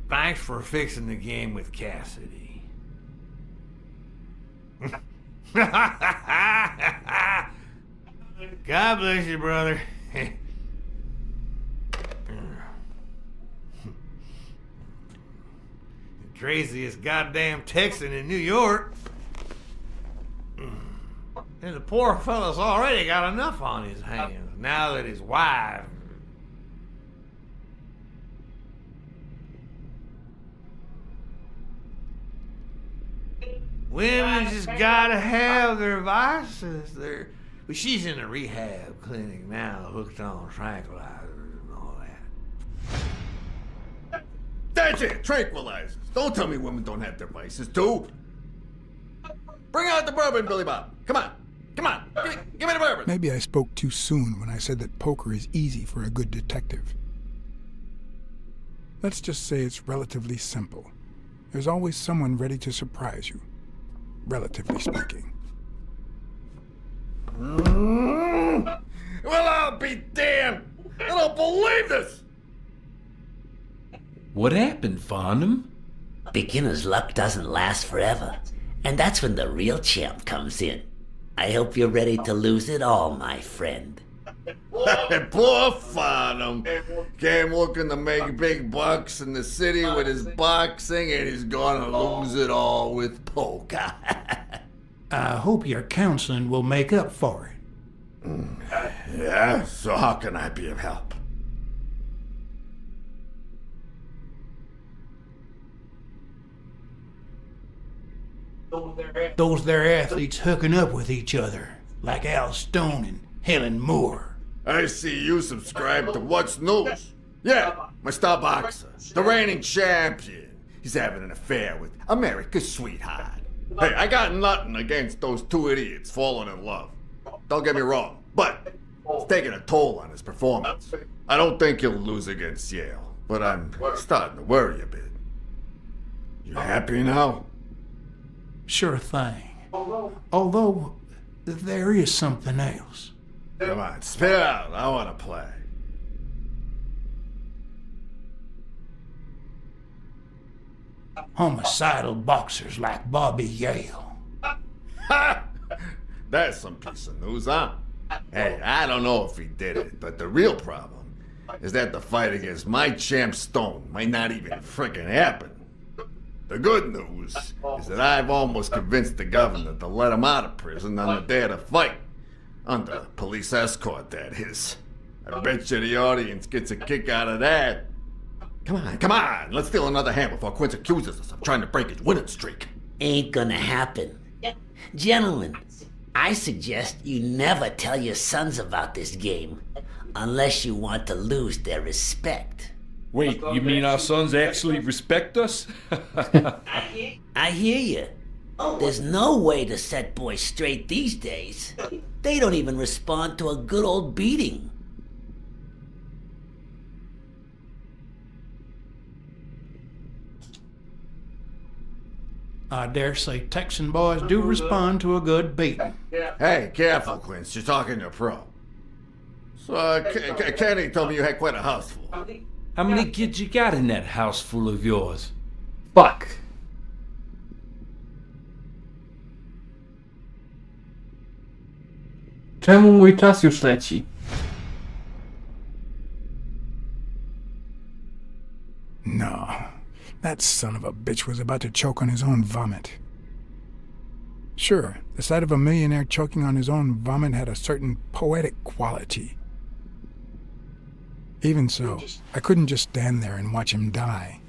thanks for fixing the game with Cassidy. God bless you, brother. The craziest goddamn Texan in New York. And the poor fella's already got enough on his hands now that his wife. Women just gotta have their vices. But she's in a rehab clinic now, hooked on tranquilizers and all that. That's it, tranquilizers. Don't tell me women don't have their vices, too. Bring out the bourbon, Billy Bob. Come on. Give me the bourbon. Maybe I spoke too soon when I said that poker is easy for a good detective. Let's just say it's relatively simple. There's always someone ready to surprise you, relatively speaking. Well, I'll be damned. I don't believe this. What happened, Farnham? Beginner's luck doesn't last forever, and that's when the real champ comes in. I hope you're ready to lose it all, my friend. Poor Farnham. Came looking to make big bucks in the city with his boxing, and he's gonna lose it all with poker. I hope your counseling will make up for it. Yeah, so how can I be of help? Those there athletes hooking up with each other, like Al Stone and Helen Moore. I see you subscribe to What's News. Yeah, my star boxer, the reigning champion. He's having an affair with America's sweetheart. Hey, I got nothing against those two idiots falling in love. Don't get me wrong, but it's taking a toll on his performance. I don't think he'll lose against Yale, but I'm starting to worry a bit. You happy now? Sure thing. Although, there is something else. Come on, spit it out. I want to play. Homicidal boxers like Bobby Yale. Ha! That's some piece of news, huh? Hey, I don't know if he did it, but the real problem is that the fight against my champ Stone might not even frickin' happen. The good news is that I've almost convinced the governor to let him out of prison on the day of the fight. Under police escort, that is. I bet you the audience gets a kick out of that. Come on, let's steal another hand before Quince accuses us of trying to break his winning streak. Ain't gonna happen. Gentlemen, I suggest you never tell your sons about this game, unless you want to lose their respect. Wait, you mean our sons actually respect us? I hear you. There's no way to set boys straight these days. They don't even respond to a good old beating. I dare say Texan boys do respond to a good beating. Hey, careful, Quince. You're talking to a pro. So, Kenny told me you had quite a house full. How many kids you got in that house full of yours? Fuck. Czemu mój czas już leci? No, that son of a bitch was about to choke on his own vomit. Sure, the sight of a millionaire choking on his own vomit had a certain poetic quality. Even so, I couldn't just stand there and watch him die.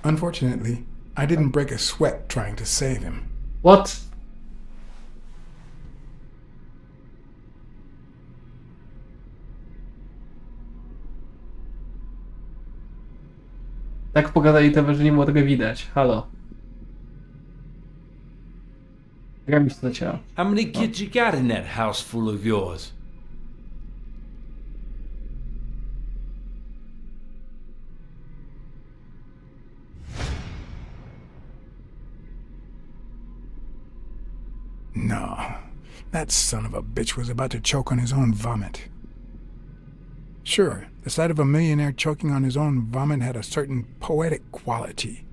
Unfortunately, I didn't break a sweat trying to save him. What? Tak pogadali to, że nie było tego widać. Halo. Gra mi się zacięła. How many kids you got in that house full of yours? No, that son of a bitch was about to choke on his own vomit. Sure, the sight of a millionaire choking on his own vomit had a certain poetic quality.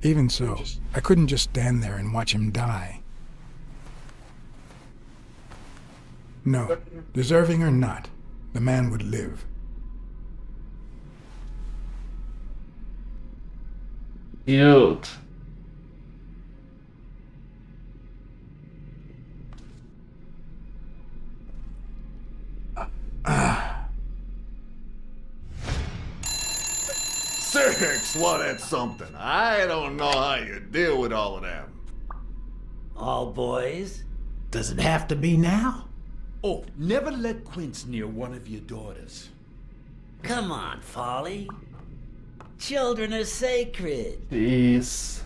Even so, I couldn't just stand there and watch him die. No, deserving or not, the man would live. Cute. Six, well, that's something. I don't know how you deal with all of them. All boys? Does it have to be now? Oh, never let Quince near one of your daughters. Come on, Folly. Children are sacred. Jeez.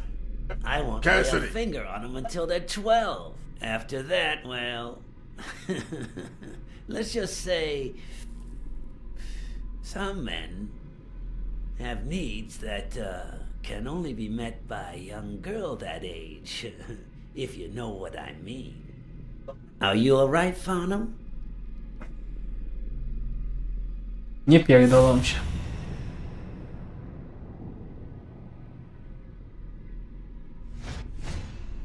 I won't lay Cassidy. a finger on them until they're 12. After that, well... let's just say... some men have needs that can only be met by a young girl that age, if you know what I mean. Are you alright, Farnham? Nie pierdolą się.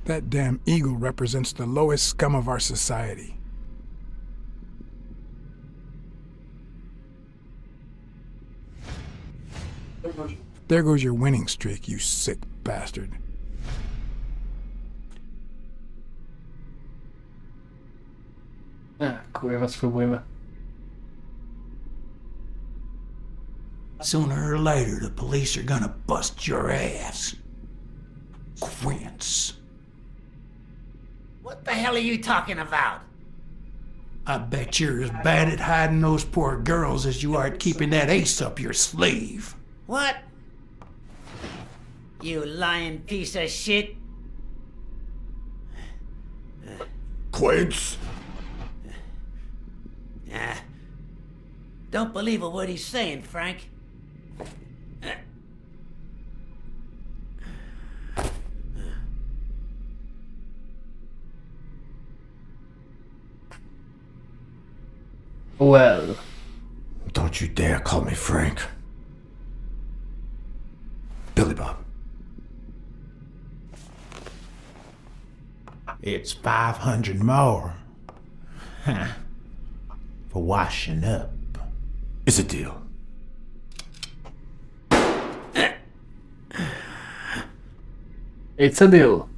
That damn eagle represents the lowest scum of our society. There goes your winning streak, you sick bastard. Kurwa, spróbujmy. Sooner or later, the police are gonna bust your ass. Quince. What the hell are you talking about? I bet you're as bad at hiding those poor girls as you are at keeping that ace up your sleeve. What? You lying piece of shit? Quince? Don't believe a word he's saying, Frank. Well. Don't you dare call me Frank. Billy Bob. It's 500 more. Huh. For washing up. It's a deal. It's a deal.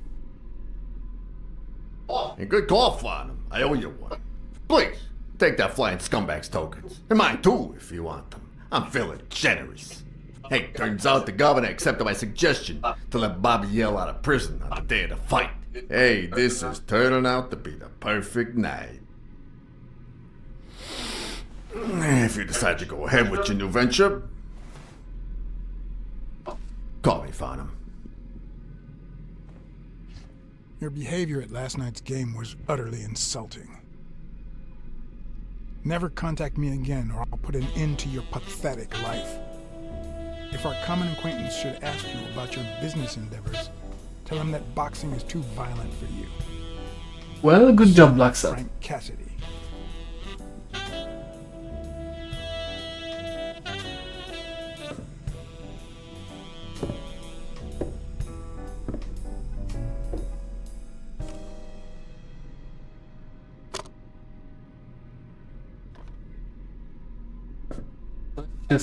And good call, Farnham. I owe you one. Please, take that flying scumbag's tokens. And mine too, if you want them. I'm feeling generous. Hey, turns out the governor accepted my suggestion to let Bobby yell out of prison on the day of the fight. Hey, this is turning out to be the perfect night. If you decide to go ahead with your new venture, call me, Farnham. Your behavior at last night's game was utterly insulting. Never contact me again or I'll put an end to your pathetic life. If our common acquaintance should ask you about your business endeavors, tell him that boxing is too violent for you. Well, good job, BLACKSAD. Frank Cassidy.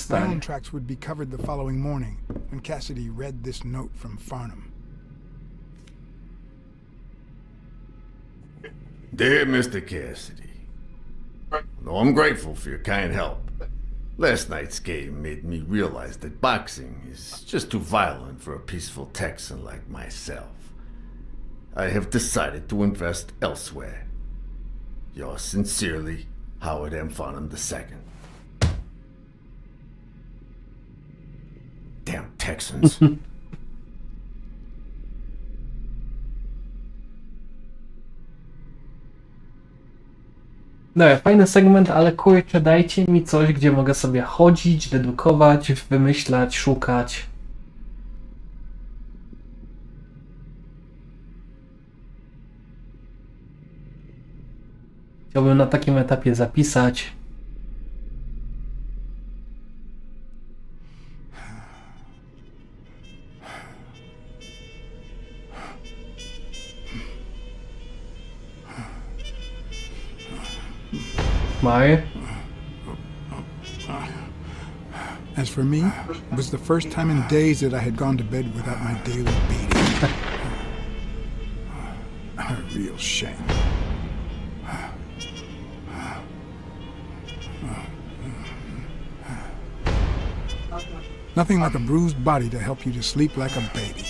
My own tracks would be covered the following morning when Cassidy read this note from Farnham. Dear Mr. Cassidy, though I'm grateful for your kind help, last night's game made me realize that boxing is just too violent for a peaceful Texan like myself. I have decided to invest elsewhere. Yours sincerely, Howard M. Farnham II. Damn Texans. No, fajny segment, ale kurczę, dajcie mi coś, gdzie mogę sobie chodzić, dedukować, wymyślać, szukać. Chciałbym na takim etapie zapisać. Mary? As for me, it was the first time in days that I had gone to bed without my daily beating. A real shame. Nothing like a bruised body to help you to sleep like a baby.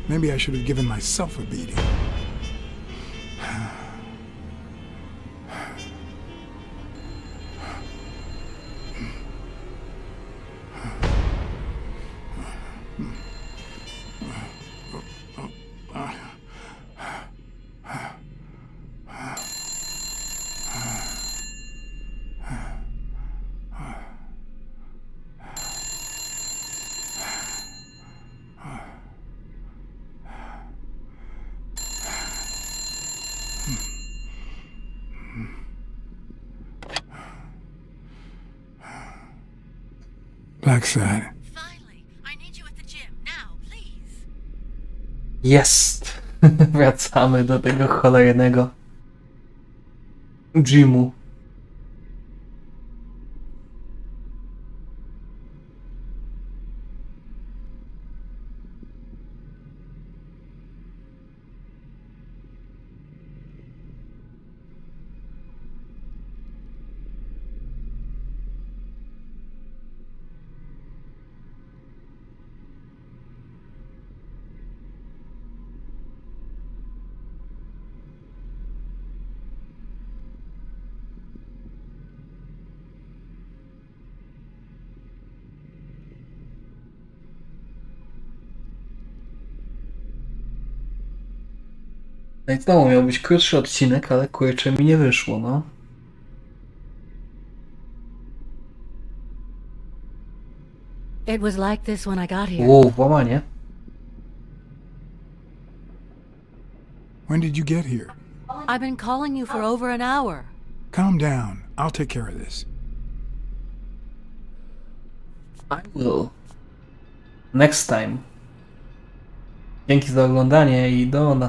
Maybe I should have given myself a beating. BLACKSAD. Jest! Wracamy do tego kolejnego gymu. No i znowu miał być krótszy odcinek, ale kurczę mi nie wyszło, no. It was like this when I got here. Włamanie. When did you get here? I've been calling you for over an hour. Calm down. I'll take care of this. I will. Next time. Dzięki za oglądanie i do następnego.